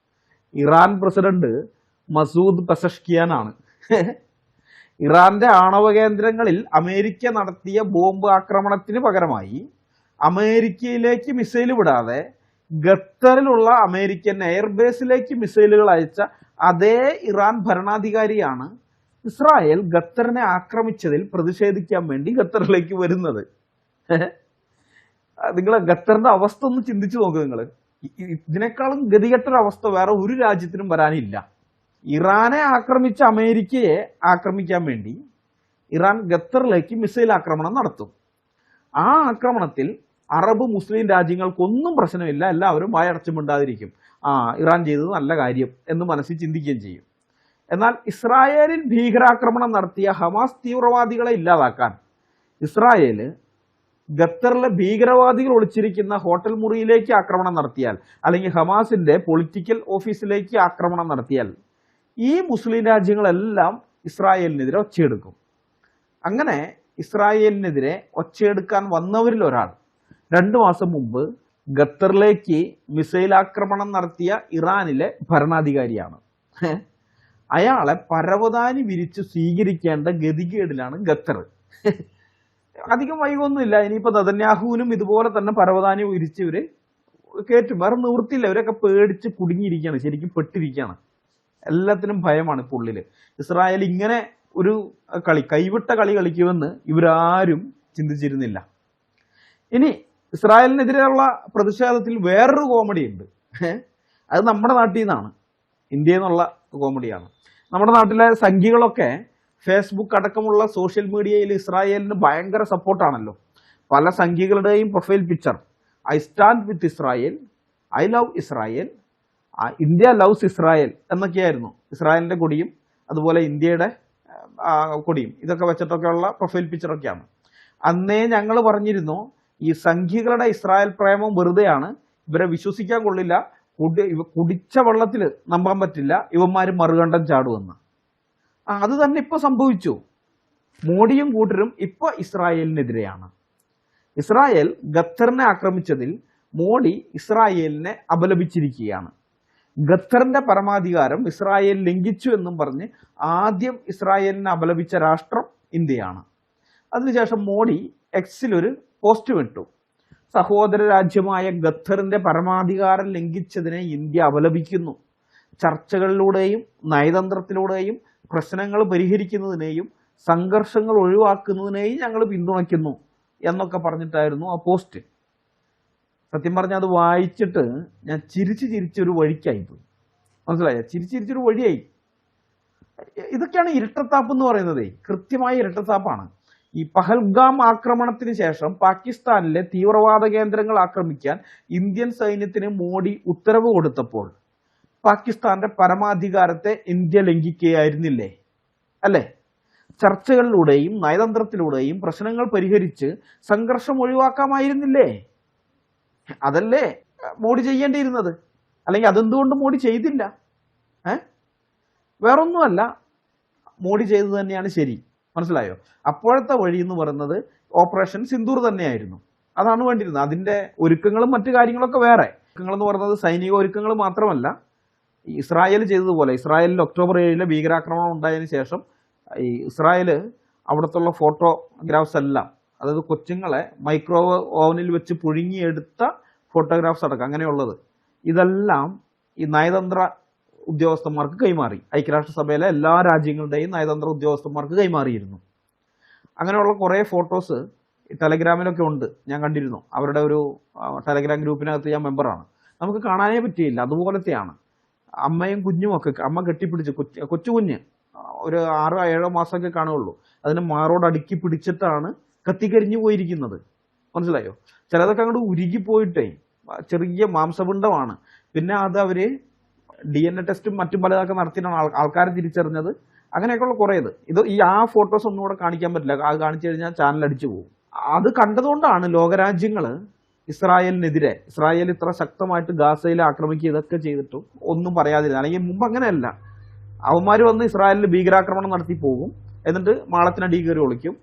ഇറാൻ പ്രസിഡന്റ് മസൂദ് പെസഷ്കിയാനാണ്. ഇറാന്റെ ആണവ കേന്ദ്രങ്ങളിൽ അമേരിക്ക നടത്തിയ ബോംബ് ആക്രമണത്തിന് പകരമായി അമേരിക്കയിലേക്ക് മിസൈൽ വിടാതെ ഖത്തറിലുള്ള അമേരിക്കൻ എയർബേസിലേക്ക് മിസൈലുകൾ അയച്ച അതേ ഇറാൻ ഭരണാധികാരിയാണ് ഇസ്രായേൽ ഖത്തറിനെ ആക്രമിച്ചതിൽ പ്രതിഷേധിക്കാൻ വേണ്ടി ഖത്തറിലേക്ക് വരുന്നത്. നിങ്ങൾ ഖത്തറിന്റെ അവസ്ഥ ഒന്ന് ചിന്തിച്ചു നോക്ക്. നിങ്ങൾ ഇതിനേക്കാളും ഗതികെട്ടൊരവസ്ഥ വേറെ ഒരു രാജ്യത്തിനും വരാനില്ല. ഇറാനെ ആക്രമിച്ച അമേരിക്കയെ ആക്രമിക്കാൻ വേണ്ടി ഇറാൻ ഖത്തറിലേക്ക് മിസൈൽ ആക്രമണം നടത്തും. ആ ആക്രമണത്തിൽ അറബ് മുസ്ലിം രാജ്യങ്ങൾക്കൊന്നും പ്രശ്നമില്ല, എല്ലാവരും വായടച്ചു മിണ്ടാതിരിക്കും. ഇറാൻ ചെയ്തത് നല്ല കാര്യം എന്ന് മനസ്സിൽ ചിന്തിക്കുകയും ചെയ്യും. എന്നാൽ ഇസ്രായേലിൽ ഭീകരാക്രമണം നടത്തിയ ഹമാസ് തീവ്രവാദികളെ ഇല്ലാതാക്കാൻ ഇസ്രായേല് ഖത്തറിലെ ഭീകരവാദികൾ ഒളിച്ചിരിക്കുന്ന ഹോട്ടൽ മുറിയിലേക്ക് ആക്രമണം നടത്തിയാൽ, അല്ലെങ്കിൽ ഹമാസിന്റെ പൊളിറ്റിക്കൽ ഓഫീസിലേക്ക് ആക്രമണം നടത്തിയാൽ, ഈ മുസ്ലിം രാജ്യങ്ങളെല്ലാം ഇസ്രായേലിനെതിരെ ഒച്ചയെടുക്കും. അങ്ങനെ ഇസ്രായേലിനെതിരെ ഒച്ചയെടുക്കാൻ വന്നവരിൽ ഒരാൾ 2 മാസം മുമ്പ് ഖത്തറിലേക്ക് മിസൈൽ ആക്രമണം നടത്തിയ ഇറാനിലെ ഭരണാധികാരിയാണ്. അയാളെ പരവതാനി വിരിച്ച് സ്വീകരിക്കേണ്ട ഗതികേടിലാണ് ഖത്തർ. അധികം വൈകൊന്നുമില്ല, ഇനിയിപ്പോ നെതന്യാഹുവിനും ഇതുപോലെ തന്നെ പരവതാനി വിരിച്ച് ഇവര് കയറ്റും. വേറെ നിവൃത്തിയില്ല, ഇവരൊക്കെ പേടിച്ച് കുടുങ്ങിയിരിക്കുകയാണ്, ശരിക്കും പെട്ടിരിക്കുകയാണ്. എല്ലാത്തിനും ഭയമാണ് ഇപ്പോൾ ഉള്ളില്. ഇസ്രായേൽ ഇങ്ങനെ ഒരു കൈവിട്ട കളി കളിക്കുമെന്ന് ഇവരാരും ചിന്തിച്ചിരുന്നില്ല. ഇനി ഇസ്രായേലിനെതിരെയുള്ള പ്രതിഷേധത്തിൽ വേറൊരു കോമഡി ഉണ്ട്. അത് നമ്മുടെ നാട്ടിൽ നിന്നാണ്, ഇന്ത്യയിൽ നിന്നുള്ള കോമഡിയാണ്. നമ്മുടെ നാട്ടിലെ സംഘികളൊക്കെ ഫേസ്ബുക്ക് അടക്കമുള്ള സോഷ്യൽ മീഡിയയിൽ ഇസ്രായേലിന് ഭയങ്കര സപ്പോർട്ടാണല്ലോ. പല സംഘികളുടെയും profile picture I stand with Israel, I love Israel, India loves Israel എന്നൊക്കെയായിരുന്നു. ഇസ്രായേലിന്റെ കൊടിയും അതുപോലെ ഇന്ത്യയുടെ കൊടിയും ഇതൊക്കെ വെച്ചിട്ടൊക്കെയുള്ള പ്രൊഫൈൽ പിക്ചറൊക്കെയാണ്. അന്നേ ഞങ്ങൾ പറഞ്ഞിരുന്നു ഈ സംഘികളുടെ ഇസ്രായേൽ പ്രേമം വെറുതെയാണ്, ഇവരെ വിശ്വസിക്കാൻ കൊള്ളില്ല, കുടിച്ച വെള്ളത്തിൽ നമ്പാൻ പറ്റില്ല, ഇവന്മാർ മറുകണ്ഠം ചാടുമെന്ന്. അത് തന്നെ ഇപ്പൊ സംഭവിച്ചു. മോഡിയും കൂട്ടരും ഇപ്പൊ ഇസ്രായേലിനെതിരെയാണ്. ഇസ്രായേൽ ഖത്തറിനെ ആക്രമിച്ചതിൽ മോഡി ഇസ്രായേലിനെ അപലപിച്ചിരിക്കുകയാണ്. ഖത്തറിന്റെ പരമാധികാരം ഇസ്രായേൽ ലംഘിച്ചു എന്നും പറഞ്ഞ് ആദ്യം ഇസ്രായേലിനെ അപലപിച്ച രാഷ്ട്രം ഇന്ത്യയാണ്. അതിനുശേഷം മോഡി എക്സിലൊരു പോസ്റ്റ് വിട്ടു. സഹോദര രാജ്യമായ ഖത്തറിന്റെ പരമാധികാരം ലംഘിച്ചതിനെ ഇന്ത്യ അപലപിക്കുന്നു. ചർച്ചകളിലൂടെയും നയതന്ത്രത്തിലൂടെയും പ്രശ്നങ്ങൾ പരിഹരിക്കുന്നതിനെയും സംഘർഷങ്ങൾ ഒഴിവാക്കുന്നതിനെയും ഞങ്ങൾ പിന്തുണയ്ക്കുന്നു എന്നൊക്കെ പറഞ്ഞിട്ടായിരുന്നു ആ പോസ്റ്റ്. സത്യം പറഞ്ഞാൽ അത് വായിച്ചിട്ട് ഞാൻ ചിരിച്ചൊരു വഴിക്കായിപ്പോയി. മനസ്സിലായ? ചിരിച്ചൊരു വഴിയായി. ഇതൊക്കെയാണ് ഇരട്ടത്താപ്പ് എന്ന് പറയുന്നത്. കൃത്യമായ ഇരട്ടത്താപ്പാണ്. ഈ പഹൽഗാം ആക്രമണത്തിന് ശേഷം പാകിസ്ഥാനിലെ തീവ്രവാദ കേന്ദ്രങ്ങൾ ആക്രമിക്കാൻ ഇന്ത്യൻ സൈന്യത്തിന് മോഡി ഉത്തരവ് കൊടുത്തപ്പോൾ പാകിസ്ഥാന്റെ പരമാധികാരത്തെ ഇന്ത്യ ലംഘിക്കുകയായിരുന്നില്ലേ? അല്ലേ? ചർച്ചകളിലൂടെയും നയതന്ത്രത്തിലൂടെയും പ്രശ്നങ്ങൾ പരിഹരിച്ച് സംഘർഷം ഒഴിവാക്കാമായിരുന്നില്ലേ? അതല്ലേ മോഡി ചെയ്യേണ്ടിയിരുന്നത്? അല്ലെങ്കിൽ അതെന്തുകൊണ്ട് മോഡി ചെയ്തില്ല? വേറൊന്നുമല്ല, മോഡി ചെയ്തത് തന്നെയാണ് ശരി. മനസ്സിലായോ? അപ്പോഴത്തെ വഴി എന്ന് പറയുന്നത് ഓപ്പറേഷൻ സിന്ദൂർ തന്നെയായിരുന്നു. അതാണ് വേണ്ടിയിരുന്നത്. അതിന്റെ ഒരുക്കങ്ങളും മറ്റു കാര്യങ്ങളൊക്കെ വേറെ. ഒരുക്കങ്ങൾ എന്ന് പറയുന്നത് സൈനിക ഒരുക്കങ്ങൾ മാത്രമല്ല, ഇസ്രായേൽ ചെയ്തതുപോലെ ഇസ്രായേലിൽ ഒക്ടോബർ 7 ഭീകരാക്രമണം ഉണ്ടായതിനു ശേഷം ഈ ഇസ്രായേൽ അവിടത്തുള്ള ഫോട്ടോഗ്രാഫ്സ് എല്ലാം, അതായത് കൊച്ചുങ്ങളെ മൈക്രോവേവ് ഓവനിൽ വെച്ച് പുഴുങ്ങിയെടുത്ത ഫോട്ടോഗ്രാഫ്സ് അടക്കം അങ്ങനെയുള്ളത് ഇതെല്ലാം ഈ നയതന്ത്ര ഉദ്യോഗസ്ഥന്മാർക്ക് കൈമാറി. ഐക്യരാഷ്ട്രസഭയിലെ എല്ലാ രാജ്യങ്ങളുടെയും നയതന്ത്ര ഉദ്യോഗസ്ഥന്മാർക്ക് കൈമാറിയിരുന്നു. അങ്ങനെയുള്ള കുറേ ഫോട്ടോസ് ടെലഗ്രാമിലൊക്കെ ഉണ്ട്, ഞാൻ കണ്ടിരുന്നു. അവരുടെ ഒരു ടെലഗ്രാം ഗ്രൂപ്പിനകത്ത് ഞാൻ മെമ്പറാണ്. നമുക്ക് കാണാനേ പറ്റിയില്ല. അതുപോലത്തെയാണ്. അമ്മയും കുഞ്ഞും ഒക്കെ, അമ്മ കെട്ടിപ്പിടിച്ച് കൊച്ചു കുഞ്ഞ് ഒരു 6-7 മാസമൊക്കെ കാണുകയുള്ളൂ, അതിനെ മാറോട് അടുക്കി പിടിച്ചിട്ടാണ് കത്തിക്കരിഞ്ഞു പോയിരിക്കുന്നത്. മനസ്സിലായോ? ചിലതൊക്കെ അങ്ങോട്ട് ഉരുകിപ്പോയിട്ടേ ചെറിയ മാംസപിണ്ഡമാണ്. പിന്നെ അത് അവര് DNA ടെസ്റ്റും മറ്റും പലതൊക്കെ നടത്തിയിട്ടാണ് ആൾക്കാർ തിരിച്ചറിഞ്ഞത്. അങ്ങനെയൊക്കെയുള്ള കുറേത് ഈ ആ ഫോട്ടോസ് ഒന്നും കൂടെ കാണിക്കാൻ പറ്റില്ല. അത് കാണിച്ചു കഴിഞ്ഞാൽ ചാനൽ അടിച്ചു പോകും. അത് കണ്ടതുകൊണ്ടാണ് ലോകരാജ്യങ്ങള് ഇസ്രായേലിനെതിരെ, ഇസ്രായേൽ ഇത്ര ശക്തമായിട്ട് ഗാസയിൽ ആക്രമിക്കുക ഇതൊക്കെ ചെയ്തിട്ടും ഒന്നും പറയാതിരുന്നത്. അല്ലെങ്കിൽ മുമ്പ് അങ്ങനെയല്ല. അവന്മാർ വന്ന് ഇസ്രായേലിൽ ഭീകരാക്രമണം നടത്തി പോകും, എന്നിട്ട് മാളത്തിനടി കയറി ഒളിക്കും.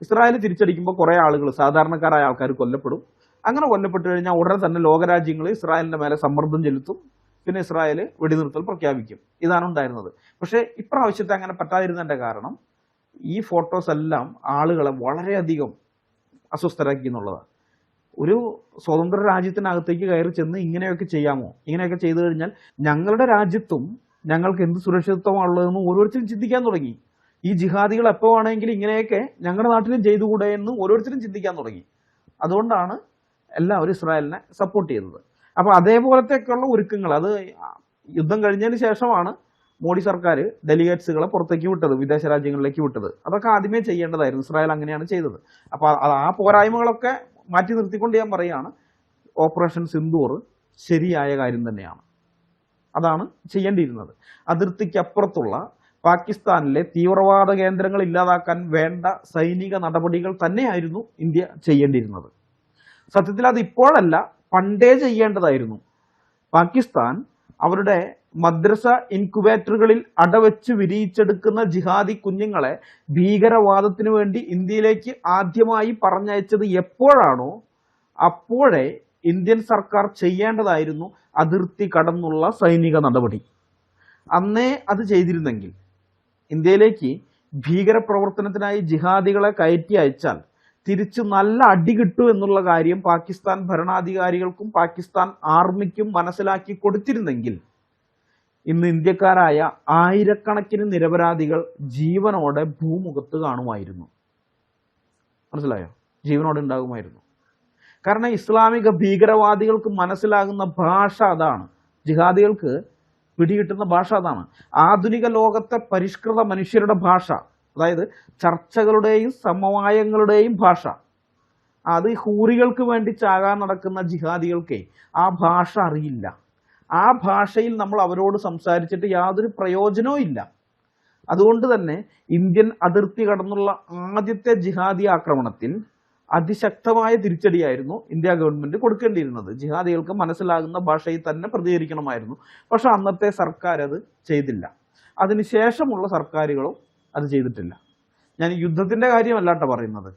ഇസ്രായേൽ തിരിച്ചടിക്കുമ്പോൾ കുറെ ആളുകൾ, സാധാരണക്കാരായ ആൾക്കാർ കൊല്ലപ്പെടും. അങ്ങനെ കൊല്ലപ്പെട്ടു കഴിഞ്ഞാൽ ഉടനെ തന്നെ ലോകരാജ്യങ്ങൾ ഇസ്രായേലിന്റെ മേലെ സമ്മർദ്ദം ചെലുത്തും. പിന്നെ ഇസ്രായേൽ വെടിനിർത്തൽ പ്രഖ്യാപിക്കും. ഇതാണ് ഉണ്ടായിരുന്നത്. പക്ഷേ ഇപ്രാവശ്യത്തെ അങ്ങനെ പറ്റാതിരുന്നതിന്റെ കാരണം ഈ ഫോട്ടോസ് എല്ലാം ആളുകളെ വളരെയധികം അസ്വസ്ഥരാക്കി എന്നുള്ളതാണ്. ഒരു സ്വതന്ത്ര രാജ്യത്തിനകത്തേക്ക് കയറി ചെന്ന് ഇങ്ങനെയൊക്കെ ചെയ്യാമോ? ഇങ്ങനെയൊക്കെ ചെയ്തു കഴിഞ്ഞാൽ ഞങ്ങളുടെ രാജ്യത്തും ഞങ്ങൾക്ക് എന്ത് സുരക്ഷിതത്വമാണുള്ളതെന്ന് ഓരോരുത്തരും ചിന്തിക്കാൻ തുടങ്ങി. ഈ ജിഹാദികൾ എപ്പോൾ വേണമെങ്കിലും ഇങ്ങനെയൊക്കെ ഞങ്ങളുടെ നാട്ടിലും ചെയ്തുകൂടെ എന്ന് ഓരോരുത്തരും ചിന്തിക്കാൻ തുടങ്ങി. അതുകൊണ്ടാണ് എല്ലാവരും ഇസ്രായേലിനെ സപ്പോർട്ട് ചെയ്തത്. അപ്പൊ അതേപോലത്തെയൊക്കെയുള്ള ഒരുക്കങ്ങൾ, അത് യുദ്ധം കഴിഞ്ഞതിന് ശേഷമാണ് മോഡി സർക്കാർ ഡെലിഗേറ്റ്സുകളെ പുറത്തേക്ക് വിട്ടത്, വിദേശ രാജ്യങ്ങളിലേക്ക് വിട്ടത്. അതൊക്കെ ആദ്യമേ ചെയ്യേണ്ടതായിരുന്നു. ഇസ്രായേൽ അങ്ങനെയാണ് ചെയ്തത്. അപ്പൊ ആ പോരായ്മകളൊക്കെ മാറ്റി നിർത്തിക്കൊണ്ട് ഞാൻ പറയുകയാണ്, ഓപ്പറേഷൻ സിന്ദൂർ ശരിയായ കാര്യം തന്നെയാണ്. അതാണ് ചെയ്യേണ്ടിയിരുന്നത്. അതിർത്തിക്കപ്പുറത്തുള്ള പാകിസ്ഥാനിലെ തീവ്രവാദ കേന്ദ്രങ്ങൾ ഇല്ലാതാക്കാൻ വേണ്ട സൈനിക നടപടികൾ തന്നെയായിരുന്നു ഇന്ത്യ ചെയ്യേണ്ടിയിരുന്നത്. സത്യത്തിൽ അത് ഇപ്പോഴല്ല, പണ്ടേ ചെയ്യേണ്ടതായിരുന്നു. പാകിസ്ഥാൻ അവരുടെ മദ്രസ ഇൻക്യുബേറ്ററുകളിൽ അടവെച്ച് വിരിയിച്ചെടുക്കുന്ന ജിഹാദി കുഞ്ഞുങ്ങളെ ഭീകരവാദത്തിന് വേണ്ടി ഇന്ത്യയിലേക്ക് ആദ്യമായി പറഞ്ഞയച്ചത് എപ്പോഴാണോ അപ്പോഴേ ഇന്ത്യൻ സർക്കാർ ചെയ്യേണ്ടതായിരുന്നു അതിർത്തി കടന്നുള്ള സൈനിക നടപടി. അന്നേ അത് ചെയ്തിരുന്നെങ്കിൽ, ഇന്ത്യയിലേക്ക് ഭീകരപ്രവർത്തനത്തിനായി ജിഹാദികളെ കയറ്റി അയച്ചാൽ തിരിച്ച് നല്ല അടി കിട്ടും എന്നുള്ള കാര്യം പാകിസ്ഥാൻ ഭരണാധികാരികൾക്കും പാകിസ്ഥാൻ ആർമിക്കും മനസ്സിലാക്കി കൊടുത്തിരുന്നെങ്കിൽ ഇന്ന് ഇന്ത്യക്കാരായ ആയിരക്കണക്കിന് നിരപരാധികൾ ജീവനോടെ ഭൂമുഖത്ത് കാണുമായിരുന്നു. മനസ്സിലായോ? ജീവനോടെ ഉണ്ടാകുമായിരുന്നു. കാരണം ഇസ്ലാമിക ഭീകരവാദികൾക്ക് മനസ്സിലാകുന്ന ഭാഷ അതാണ്. ജിഹാദികൾക്ക് പിടികിട്ടുന്ന ഭാഷ അതാണ്. ആധുനിക ലോകത്തെ പരിഷ്കൃത മനുഷ്യരുടെ ഭാഷ, അതായത് ചർച്ചകളുടെയും സമവായങ്ങളുടെയും ഭാഷ. അത് ഹൂറികൾക്ക് വേണ്ടി ചാകാൻ നടക്കുന്ന ജിഹാദികൾക്ക് ആ ഭാഷ അറിയില്ല. ആ ഭാഷയിൽ നമ്മൾ അവരോട് സംസാരിച്ചിട്ട് യാതൊരു പ്രയോജനവും ഇല്ല. അതുകൊണ്ട് തന്നെ ഇന്ത്യൻ അതിർത്തി കടന്നുള്ള ആദ്യത്തെ ജിഹാദി ആക്രമണത്തിൽ അതിശക്തമായ തിരിച്ചടിയായിരുന്നു ഇന്ത്യ ഗവൺമെന്റ് കൊടുക്കേണ്ടിയിരുന്നത്. ജിഹാദികൾക്ക് മനസ്സിലാകുന്ന ഭാഷയിൽ തന്നെ പ്രതികരിക്കണമായിരുന്നു. പക്ഷെ അന്നത്തെ സർക്കാർ അത് ചെയ്തില്ല. അതിനുശേഷമുള്ള സർക്കാരുകളും അത് ചെയ്തിട്ടില്ല. ഞാൻ യുദ്ധത്തിന്റെ കാര്യമല്ലാട്ടോ പറയുന്നത്.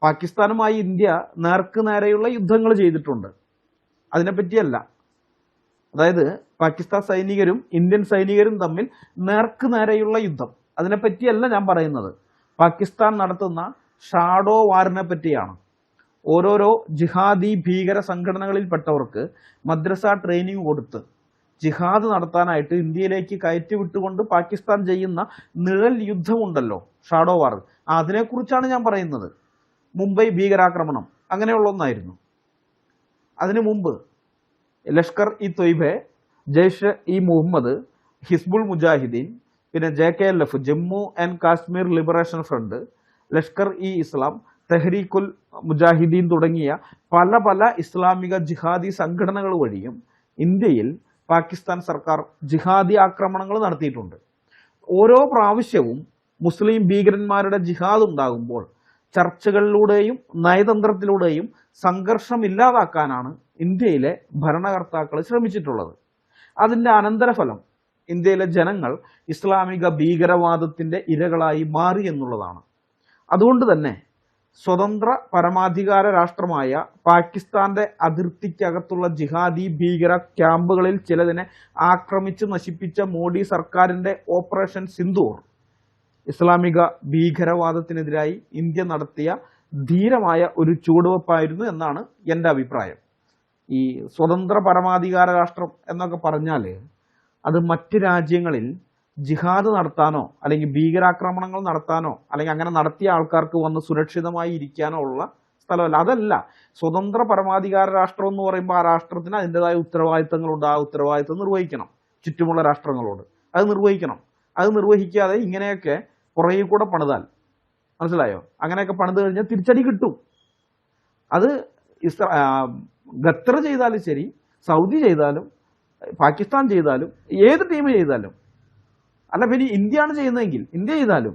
പാകിസ്ഥാനുമായി ഇന്ത്യ നേർക്ക് നേരെയുള്ള യുദ്ധങ്ങൾ ചെയ്തിട്ടുണ്ട്, അതിനെപ്പറ്റിയല്ല. അതായത് പാകിസ്ഥാൻ സൈനികരും ഇന്ത്യൻ സൈനികരും തമ്മിൽ നേർക്ക് നേരെയുള്ള യുദ്ധം, അതിനെപ്പറ്റിയല്ല ഞാൻ പറയുന്നത്. പാകിസ്ഥാൻ നടത്തുന്ന ഷാഡോ വാറിനെ പറ്റിയാണ്. ഓരോരോ ജിഹാദി ഭീകര സംഘടനകളിൽപ്പെട്ടവർക്ക് മദ്രസ ട്രെയിനിങ് കൊടുത്ത് ജിഹാദ് നടത്താനായിട്ട് ഇന്ത്യയിലേക്ക് കയറ്റി വിട്ടുകൊണ്ട് പാകിസ്ഥാൻ ചെയ്യുന്ന നിഴൽ യുദ്ധമുണ്ടല്ലോ, ഷാഡോ വാർ, അതിനെക്കുറിച്ചാണ് ഞാൻ പറയുന്നത്. മുംബൈ ഭീകരാക്രമണം അങ്ങനെയുള്ള ഒന്നായിരുന്നു. അതിനു മുമ്പ് ലഷ്കർ ഇ തൊയ്ബ, ജയ്ഷ് ഇ മുഹമ്മദ്, ഹിസ്ബുൾ മുജാഹിദീൻ, പിന്നെ JKLF Jammu and Kashmir liberation front, Lashkar e Islam, Tehreek ul Mujahideen തുടങ്ങിയ പല പല ഇസ്ലാമിക ജിഹാദി സംഘടനകൾ വഴിയും ഇന്ത്യയിൽ പാകിസ്ഥാൻ സർക്കാർ ജിഹാദി ആക്രമണങ്ങൾ നടത്തിയിട്ടുണ്ട്. ഓരോ പ്രാവശ്യവും മുസ്ലിം ഭീകരന്മാരുടെ ജിഹാദ് ഉണ്ടാകുമ്പോൾ ചർച്ചകളിലൂടെയും നയതന്ത്രത്തിലൂടെയും സംഘർഷം ഇല്ലാതാക്കാനാണ് ഇന്ത്യയിലെ ഭരണകർത്താക്കൾ ശ്രമിച്ചിട്ടുള്ളത്. അതിന്റെ അനന്തരഫലം ഇന്ത്യയിലെ ജനങ്ങൾ ഇസ്ലാമിക ഭീകരവാദത്തിന്റെ ഇരകളായി മാറി എന്നുള്ളതാണ്. അതുകൊണ്ട് തന്നെ സ്വതന്ത്ര പരമാധികാര രാഷ്ട്രമായ പാകിസ്ഥാന്റെ അതിർത്തിക്കകത്തുള്ള ജിഹാദി ഭീകര ക്യാമ്പുകളിൽ ചിലതിനെ ആക്രമിച്ച് നശിപ്പിച്ച മോഡി സർക്കാരിന്റെ ഓപ്പറേഷൻ സിന്ദൂർ ഇസ്ലാമിക ഭീകരവാദത്തിനെതിരായി ഇന്ത്യ നടത്തിയ ധീരമായ ഒരു ചുവടുവെപ്പായിരുന്നു എന്നാണ് എൻ്റെ അഭിപ്രായം. ഈ സ്വതന്ത്ര പരമാധികാര രാഷ്ട്രം എന്നൊക്കെ പറഞ്ഞാൽ അത് മറ്റ് രാജ്യങ്ങളിൽ ജിഹാദ് നടത്താനോ അല്ലെങ്കിൽ ഭീകരാക്രമണങ്ങൾ നടത്താനോ അല്ലെങ്കിൽ അങ്ങനെ നടത്തിയ ആൾക്കാർക്ക് വന്ന് സുരക്ഷിതമായി ഇരിക്കാനോ ഉള്ള സ്ഥലമല്ല. അതല്ല, സ്വതന്ത്ര പരമാധികാര രാഷ്ട്രം എന്ന് പറയുമ്പോൾ ആ രാഷ്ട്രത്തിന് അതിൻ്റെതായ ഉത്തരവാദിത്തങ്ങളുണ്ട്. ആ ഉത്തരവാദിത്തം നിർവഹിക്കണം, ചുറ്റുമുള്ള രാഷ്ട്രങ്ങളോട് അത് നിർവഹിക്കണം. അത് നിർവഹിക്കാതെ ഇങ്ങനെയൊക്കെ പുറകെ കൂടെ പണിതാൽ, മനസ്സിലായോ, അങ്ങനെയൊക്കെ പണിത് കഴിഞ്ഞാൽ തിരിച്ചടി കിട്ടും. അത് ഖത്തർ ചെയ്താലും ശരി, സൗദി ചെയ്താലും പാകിസ്ഥാൻ ചെയ്താലും ഏത് ടീം ചെയ്താലും, അല്ല പിന്നെ ഇന്ത്യയാണ് ചെയ്യുന്നതെങ്കിൽ ഇന്ത്യ ചെയ്താലും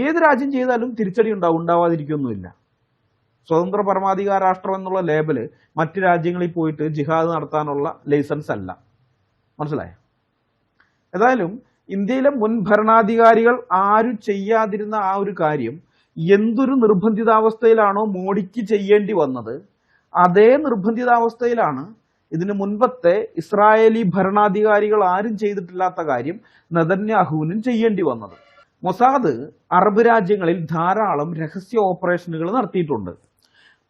ഏത് രാജ്യം ചെയ്താലും തിരിച്ചടി ഉണ്ടാവാതിരിക്കൊന്നുമില്ല. സ്വതന്ത്ര പരമാധികാര രാഷ്ട്രം എന്നുള്ള ലേബല് മറ്റ് രാജ്യങ്ങളിൽ പോയിട്ട് ജിഹാദ് നടത്താനുള്ള ലൈസൻസ് അല്ല, മനസ്സിലായോ. ഏതായാലും ഇന്ത്യയിലെ മുൻ ഭരണാധികാരികൾ ആരും ചെയ്യാതിരുന്ന ആ ഒരു കാര്യം എന്തൊരു നിർബന്ധിതാവസ്ഥയിലാണോ മോഡിക്ക് ചെയ്യേണ്ടി വന്നത്, അതേ നിർബന്ധിതാവസ്ഥയിലാണ് ഇതിനു മുൻപത്തെ ഇസ്രായേലി ഭരണാധികാരികൾ ആരും ചെയ്തിട്ടില്ലാത്ത കാര്യം നെതന്യാഹുവിനും ചെയ്യേണ്ടി വന്നത്. മൊസാദ് അറബ് രാജ്യങ്ങളിൽ ധാരാളം രഹസ്യ ഓപ്പറേഷനുകൾ നടത്തിയിട്ടുണ്ട്.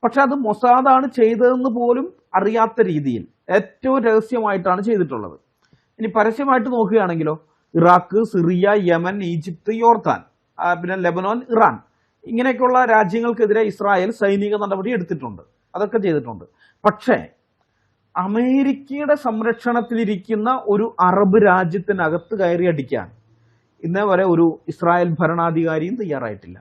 പക്ഷെ അത് മൊസാദാണ് ചെയ്തതെന്ന് പോലും അറിയാത്ത രീതിയിൽ ഏറ്റവും രഹസ്യമായിട്ടാണ് ചെയ്തിട്ടുള്ളത്. ഇനി പരസ്യമായിട്ട് നോക്കുകയാണെങ്കിലോ, ഇറാഖ്, സിറിയ, യമൻ, ഈജിപ്ത്, യോർദാൻ, പിന്നെ ലെബനോൻ, ഇറാൻ, ഇങ്ങനെയൊക്കെയുള്ള രാജ്യങ്ങൾക്കെതിരെ ഇസ്രായേൽ സൈനിക നടപടി എടുത്തിട്ടുണ്ട്, അതൊക്കെ ചെയ്തിട്ടുണ്ട്. പക്ഷേ അമേരിക്കയുടെ സംരക്ഷണത്തിലിരിക്കുന്ന ഒരു അറബ് രാജ്യത്തിനകത്ത് കയറി അടിക്കാൻ ഇന്നേ വരെ ഒരു ഇസ്രായേൽ ഭരണാധികാരിയും തയ്യാറായിട്ടില്ല.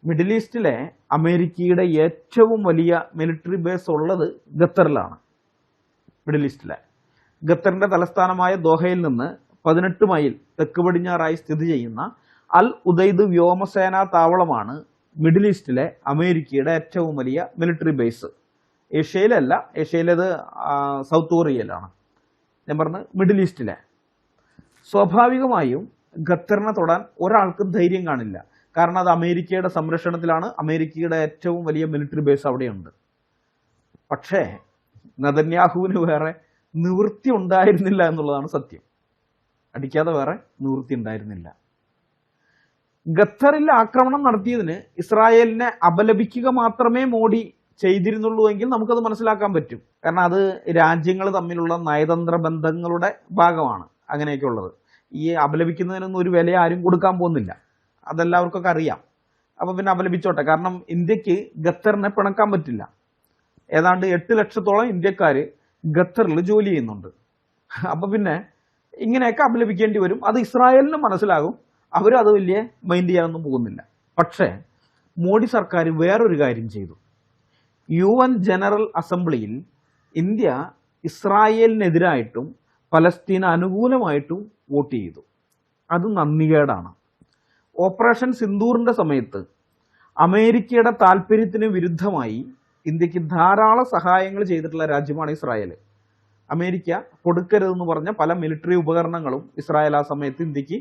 മിഡിൽ ഈസ്റ്റിലെ അമേരിക്കയുടെ ഏറ്റവും വലിയ മിലിറ്ററി ബേസ് ഉള്ളത് ഖത്തറിലാണ്. മിഡിൽ ഈസ്റ്റിലെ ഖത്തറിന്റെ തലസ്ഥാനമായ ദോഹയിൽ നിന്ന് 18 മൈൽ തെക്ക് പടിഞ്ഞാറായി സ്ഥിതി ചെയ്യുന്ന അൽ ഉദൈദ് വ്യോമസേനാ താവളമാണ് മിഡിൽ ഈസ്റ്റിലെ അമേരിക്കയുടെ ഏറ്റവും വലിയ മിലിറ്ററി ബേസ്. ഏഷ്യയിലല്ല, ഏഷ്യയിലേത് സൗത്ത് കൊറിയയിലാണ്. ഞാൻ പറഞ്ഞത് മിഡിൽ ഈസ്റ്റിലെ. സ്വാഭാവികമായും ഖത്തറിനെ തൊടാൻ ഒരാൾക്കും ധൈര്യം കാണില്ല. കാരണം അത് അമേരിക്കയുടെ സംരക്ഷണത്തിലാണ്, അമേരിക്കയുടെ ഏറ്റവും വലിയ മിലിറ്ററി ബേസ് അവിടെയുണ്ട്. പക്ഷേ നെതന്യാഹുവിന് വേറെ നിവൃത്തി ഉണ്ടായിരുന്നില്ല എന്നുള്ളതാണ് സത്യം. അടിക്കാതെ വേറെ നിവൃത്തി ഉണ്ടായിരുന്നില്ല. ഖത്തറിൽ ആക്രമണം നടത്തിയതിന് ഇസ്രായേലിനെ അപലപിക്കുക മാത്രമേ മോഡി ചെയ്തിരുന്നുള്ളൂ എങ്കിൽ നമുക്കത് മനസ്സിലാക്കാൻ പറ്റും. കാരണം അത് രാജ്യങ്ങൾ തമ്മിലുള്ള നയതന്ത്ര ബന്ധങ്ങളുടെ ഭാഗമാണ് അങ്ങനെയൊക്കെ ഉള്ളത്. ഈ അപലപിക്കുന്നതിനൊന്നും ഒരു വില ആരും കൊടുക്കാൻ പോകുന്നില്ല, അതെല്ലാവർക്കൊക്കെ അറിയാം. അപ്പൊ പിന്നെ അപലപിച്ചോട്ടെ. കാരണം ഇന്ത്യക്ക് ഖത്തറിനെ പിണക്കാൻ പറ്റില്ല. ഏതാണ്ട് 8 ലക്ഷത്തോളം ഇന്ത്യക്കാര് ഖത്തറിൽ ജോലി ചെയ്യുന്നുണ്ട്. അപ്പൊ പിന്നെ ഇങ്ങനെയൊക്കെ അപലപിക്കേണ്ടി വരും. അത് ഇസ്രായേലിന് മനസ്സിലാകും, അവരത് വലിയ മൈൻഡ് ചെയ്യാനൊന്നും പോകുന്നില്ല. പക്ഷേ മോഡി സർക്കാർ വേറൊരു കാര്യം ചെയ്തു. UN ജനറൽ അസംബ്ലിയിൽ ഇന്ത്യ ഇസ്രായേലിനെതിരായിട്ടും പലസ്തീന് അനുകൂലമായിട്ടും വോട്ട് ചെയ്തു. അത് നന്ദികേടാണ്. ഓപ്പറേഷൻ സിന്ദൂറിന്റെ സമയത്ത് അമേരിക്കയുടെ താല്പര്യത്തിന് വിരുദ്ധമായി ഇന്ത്യക്ക് ധാരാളം സഹായങ്ങൾ ചെയ്തിട്ടുള്ള രാജ്യമാണ് ഇസ്രായേൽ. അമേരിക്ക കൊടുക്കരുതെന്ന് പറഞ്ഞ പല മിലിറ്ററി ഉപകരണങ്ങളും ഇസ്രായേൽ ആ സമയത്ത് ഇന്ത്യക്ക്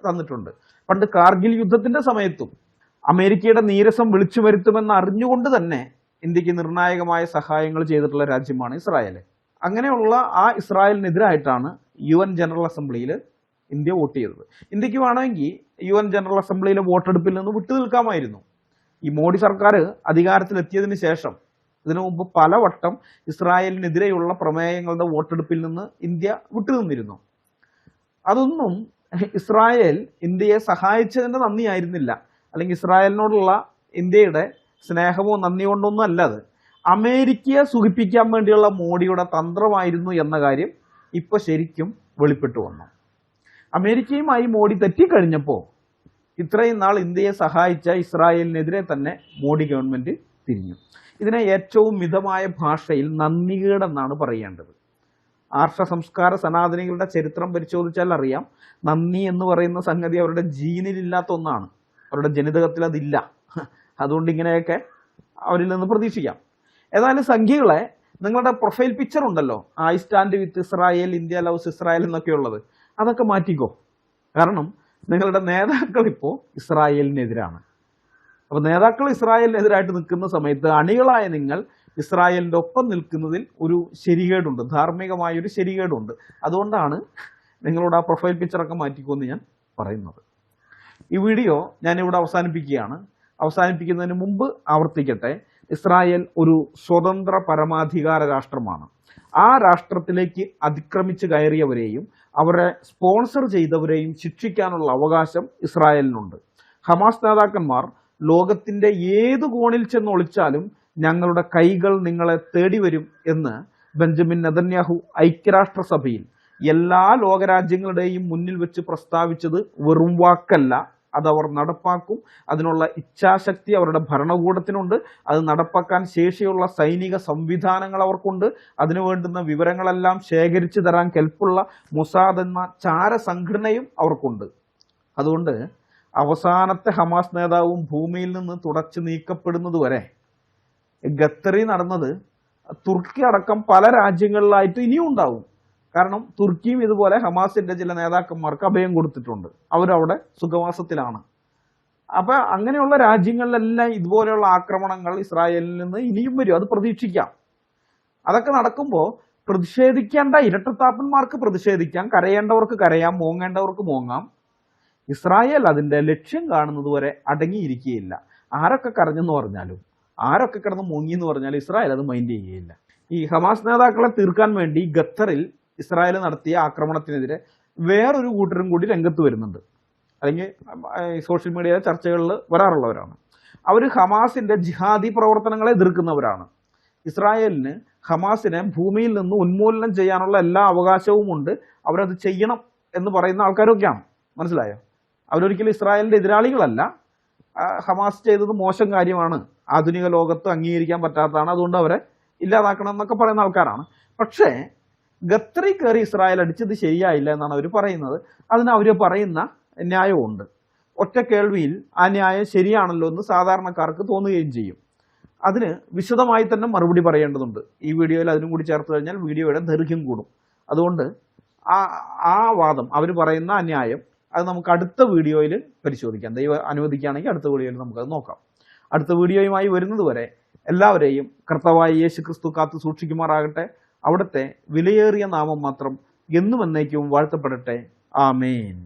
തന്നിട്ടുണ്ട്. പണ്ട് കാർഗിൽ യുദ്ധത്തിന്റെ സമയത്തും അമേരിക്കയുടെ നീരസം വിളിച്ചു വരുത്തുമെന്ന് അറിഞ്ഞുകൊണ്ട് തന്നെ ഇന്ത്യക്ക് നിർണായകമായ സഹായങ്ങൾ ചെയ്തിട്ടുള്ള രാജ്യമാണ് ഇസ്രായേൽ. അങ്ങനെയുള്ള ആ ഇസ്രായേലിനെതിരായിട്ടാണ് UN ജനറൽ അസംബ്ലിയിൽ ഇന്ത്യ വോട്ട് ചെയ്തത്. ഇന്ത്യക്ക് വേണമെങ്കിൽ UN ജനറൽ അസംബ്ലിയിലെ വോട്ടെടുപ്പിൽ നിന്ന് വിട്ടുനിൽക്കാമായിരുന്നു. ഈ മോഡി സർക്കാർ അധികാരത്തിലെത്തിയതിനു ശേഷം ഇതിനു മുമ്പ് പലവട്ടം ഇസ്രായേലിനെതിരെയുള്ള പ്രമേയങ്ങളുടെ വോട്ടെടുപ്പിൽ നിന്ന് ഇന്ത്യ വിട്ടുനിന്നിരുന്നു. അതൊന്നും ഇസ്രായേൽ ഇന്ത്യയെ സഹായിച്ചതിന്റെ നന്ദിയായിരുന്നില്ല, അല്ലെങ്കിൽ ഇസ്രായേലിനോടുള്ള ഇന്ത്യയുടെ സ്നേഹമോ നന്ദി കൊണ്ടൊന്നും അല്ല. അത് അമേരിക്കയെ സുഖിപ്പിക്കാൻ വേണ്ടിയുള്ള മോഡിയുടെ തന്ത്രമായിരുന്നു എന്ന കാര്യം ഇപ്പൊ ശരിക്കും വെളിപ്പെട്ടു വന്നു. അമേരിക്കയുമായി മോഡി തെറ്റിക്കഴിഞ്ഞപ്പോൾ ഇത്രയും നാൾ ഇന്ത്യയെ സഹായിച്ച ഇസ്രായേലിനെതിരെ തന്നെ മോഡി ഗവൺമെന്റ് തിരിഞ്ഞു. ഇതിനെ ഏറ്റവും മിതമായ ഭാഷയിൽ നന്ദികേടെന്നാണ് പറയേണ്ടത്. ആർഷ സംസ്കാര സനാതനികളുടെ ചരിത്രം പരിശോധിച്ചാൽ അറിയാം, നന്ദി എന്ന് പറയുന്ന സംഗതി അവരുടെ ജീനിലില്ലാത്ത ഒന്നാണ്. അവരുടെ ജനിതകത്തിൽ അതില്ല. അതുകൊണ്ട് ഇങ്ങനെയൊക്കെ അവരിൽ നിന്ന് പ്രതീക്ഷിക്കാം. ഏതായാലും സംഖ്യകളെ, നിങ്ങളുടെ പ്രൊഫൈൽ പിക്ചർ ഉണ്ടല്ലോ, I stand with Israel, India loves Israel എന്നൊക്കെ ഉള്ളത്, അതൊക്കെ മാറ്റിക്കോ. കാരണം നിങ്ങളുടെ നേതാക്കൾ ഇപ്പോൾ ഇസ്രായേലിനെതിരാണ്. അപ്പോൾ നേതാക്കൾ ഇസ്രായേലിനെതിരായിട്ട് നിൽക്കുന്ന സമയത്ത് അണികളായ നിങ്ങൾ ഇസ്രായേലിൻ്റെ ഒപ്പം നിൽക്കുന്നതിൽ ഒരു ശരികേടുണ്ട്, ധാർമ്മികമായൊരു ശരികേടുണ്ട്. അതുകൊണ്ടാണ് നിങ്ങളോട് ആ പ്രൊഫൈൽ പിക്ചറൊക്കെ മാറ്റിക്കുമെന്ന് ഞാൻ പറയുന്നത്. ഈ വീഡിയോ ഞാനിവിടെ അവസാനിപ്പിക്കുകയാണ്. അവസാനിപ്പിക്കുന്നതിന് മുമ്പ് ആവർത്തിക്കട്ടെ, ഇസ്രായേൽ ഒരു സ്വതന്ത്ര പരമാധികാര രാഷ്ട്രമാണ്. ആ രാഷ്ട്രത്തിലേക്ക് അതിക്രമിച്ച് കയറിയവരെയും അവരെ സ്പോൺസർ ചെയ്തവരെയും ശിക്ഷിക്കാനുള്ള അവകാശം ഇസ്രായേലിനുണ്ട്. ഹമാസ് നേതാക്കന്മാർ ലോകത്തിന്റെ ഏത് കോണിൽ ചെന്ന് ഒളിച്ചാലും ഞങ്ങളുടെ കൈകൾ നിങ്ങളെ തേടി വരും എന്ന് ബെഞ്ചമിൻ നെതന്യാഹു ഐക്യരാഷ്ട്രസഭയിൽ എല്ലാ ലോകരാജ്യങ്ങളുടെയും മുന്നിൽ വെച്ച് പ്രസ്താവിച്ചത് വെറും വാക്കല്ല, അതവർ നടപ്പാക്കും. അതിനുള്ള ഇച്ഛാശക്തി അവരുടെ ഭരണകൂടത്തിനുണ്ട്. അത് നടപ്പാക്കാൻ ശേഷിയുള്ള സൈനിക സംവിധാനങ്ങൾ അവർക്കുണ്ട്. അതിനു വേണ്ടുന്ന വിവരങ്ങളെല്ലാം ശേഖരിച്ചു തരാൻ കെൽപ്പുള്ള മൊസാദ് എന്ന ചാരസംഘടനയും അവർക്കുണ്ട്. അതുകൊണ്ട് അവസാനത്തെ ഹമാസ് നേതാവും ഭൂമിയിൽ നിന്ന് തുടച്ചു നീക്കപ്പെടുന്നതുവരെ ഖത്തറിൽ നടന്നത് തുർക്കി അടക്കം പല രാജ്യങ്ങളിലായിട്ട് ഇനിയും ഉണ്ടാവും. കാരണം തുർക്കിയും ഇതുപോലെ ഹമാസിന്റെ ചില നേതാക്കന്മാർക്ക് അഭയം കൊടുത്തിട്ടുണ്ട്. അവരവിടെ സുഖവാസത്തിലാണ്. അപ്പൊ അങ്ങനെയുള്ള രാജ്യങ്ങളിലെല്ലാം ഇതുപോലെയുള്ള ആക്രമണങ്ങൾ ഇസ്രായേലിൽ നിന്ന് ഇനിയും വരും, അത് പ്രതീക്ഷിക്കാം. അതൊക്കെ നടക്കുമ്പോൾ പ്രതിഷേധിക്കേണ്ട ഇരട്ടത്താപ്പന്മാർക്ക് പ്രതിഷേധിക്കാം, കരയേണ്ടവർക്ക് കരയാം, മോങ്ങേണ്ടവർക്ക് മോങ്ങാം. ഇസ്രായേൽ അതിന്റെ ലക്ഷ്യം കാണുന്നത് വരെ അടങ്ങിയിരിക്കുകയില്ല. ആരൊക്കെ കരഞ്ഞെന്ന് പറഞ്ഞാലും ആരൊക്കെ കിടന്ന് മുങ്ങിയെന്ന് പറഞ്ഞാലും ഇസ്രായേൽ അത് മൈൻഡ് ചെയ്യുകയില്ല. ഈ ഹമാസ് നേതാക്കളെ തീർക്കാൻ വേണ്ടി ഖത്തറിൽ ഇസ്രായേൽ നടത്തിയ ആക്രമണത്തിനെതിരെ വേറൊരു കൂട്ടരും കൂടി രംഗത്ത് വരുന്നുണ്ട്, അല്ലെങ്കിൽ സോഷ്യൽ മീഡിയയിലെ ചർച്ചകളിൽ വരാറുള്ളവരാണ്. അവർ ഹമാസിന്റെ ജിഹാദി പ്രവർത്തനങ്ങളെ എതിർക്കുന്നവരാണ്. ഇസ്രായേലിന് ഹമാസിനെ ഭൂമിയിൽ നിന്ന് ഉന്മൂലനം ചെയ്യാനുള്ള എല്ലാ അവകാശവും ഉണ്ട്, അവരത് ചെയ്യണം എന്ന് പറയുന്ന ആൾക്കാരൊക്കെയാണ്. മനസ്സിലായോ? അവരൊരിക്കലും ഇസ്രായേലിന്റെ എതിരാളികളല്ല. ഹമാസ് ചെയ്തത് മോശം കാര്യമാണ്, ആധുനിക ലോകത്ത് അംഗീകരിക്കാൻ പറ്റാത്തതാണ്, അതുകൊണ്ട് അവരെ ഇല്ലാതാക്കണം എന്നൊക്കെ പറയുന്ന ആൾക്കാരാണ്. പക്ഷേ ഖത്തറിൽ കയറി ഇസ്രായേൽ അടിച്ചത് ശരിയായില്ല എന്നാണ് അവർ പറയുന്നത്. അതിന് അവർ പറയുന്ന ന്യായമുണ്ട്. ഒറ്റ കേൾവിയിൽ ആ ന്യായം ശരിയാണല്ലോ എന്ന് സാധാരണക്കാർക്ക് തോന്നുകയും ചെയ്യും. അതിന് വിശദമായി തന്നെ മറുപടി പറയേണ്ടതുണ്ട്. ഈ വീഡിയോയിൽ അതിനും കൂടി ചേർത്ത് കഴിഞ്ഞാൽ വീഡിയോയുടെ ദൈർഘ്യം കൂടും. അതുകൊണ്ട് ആ വാദം, അവർ പറയുന്ന ആ ന്യായം, അത് നമുക്ക് അടുത്ത വീഡിയോയിൽ പരിശോധിക്കാം. ദൈവം അനുവദിക്കുകയാണെങ്കിൽ അടുത്ത വീഡിയോയിൽ നമുക്കത് നോക്കാം. അടുത്ത വീഡിയോയുമായി വരുന്നത് വരെ എല്ലാവരെയും കർത്താവായ യേശു ക്രിസ്തു കാത്തു സൂക്ഷിക്കുമാറാകട്ടെ. അവിടുത്തെ വിലയേറിയ നാമം മാത്രം എന്നും എന്നേക്കും വാഴ്ത്തപ്പെടട്ടെ. ആമേൻ.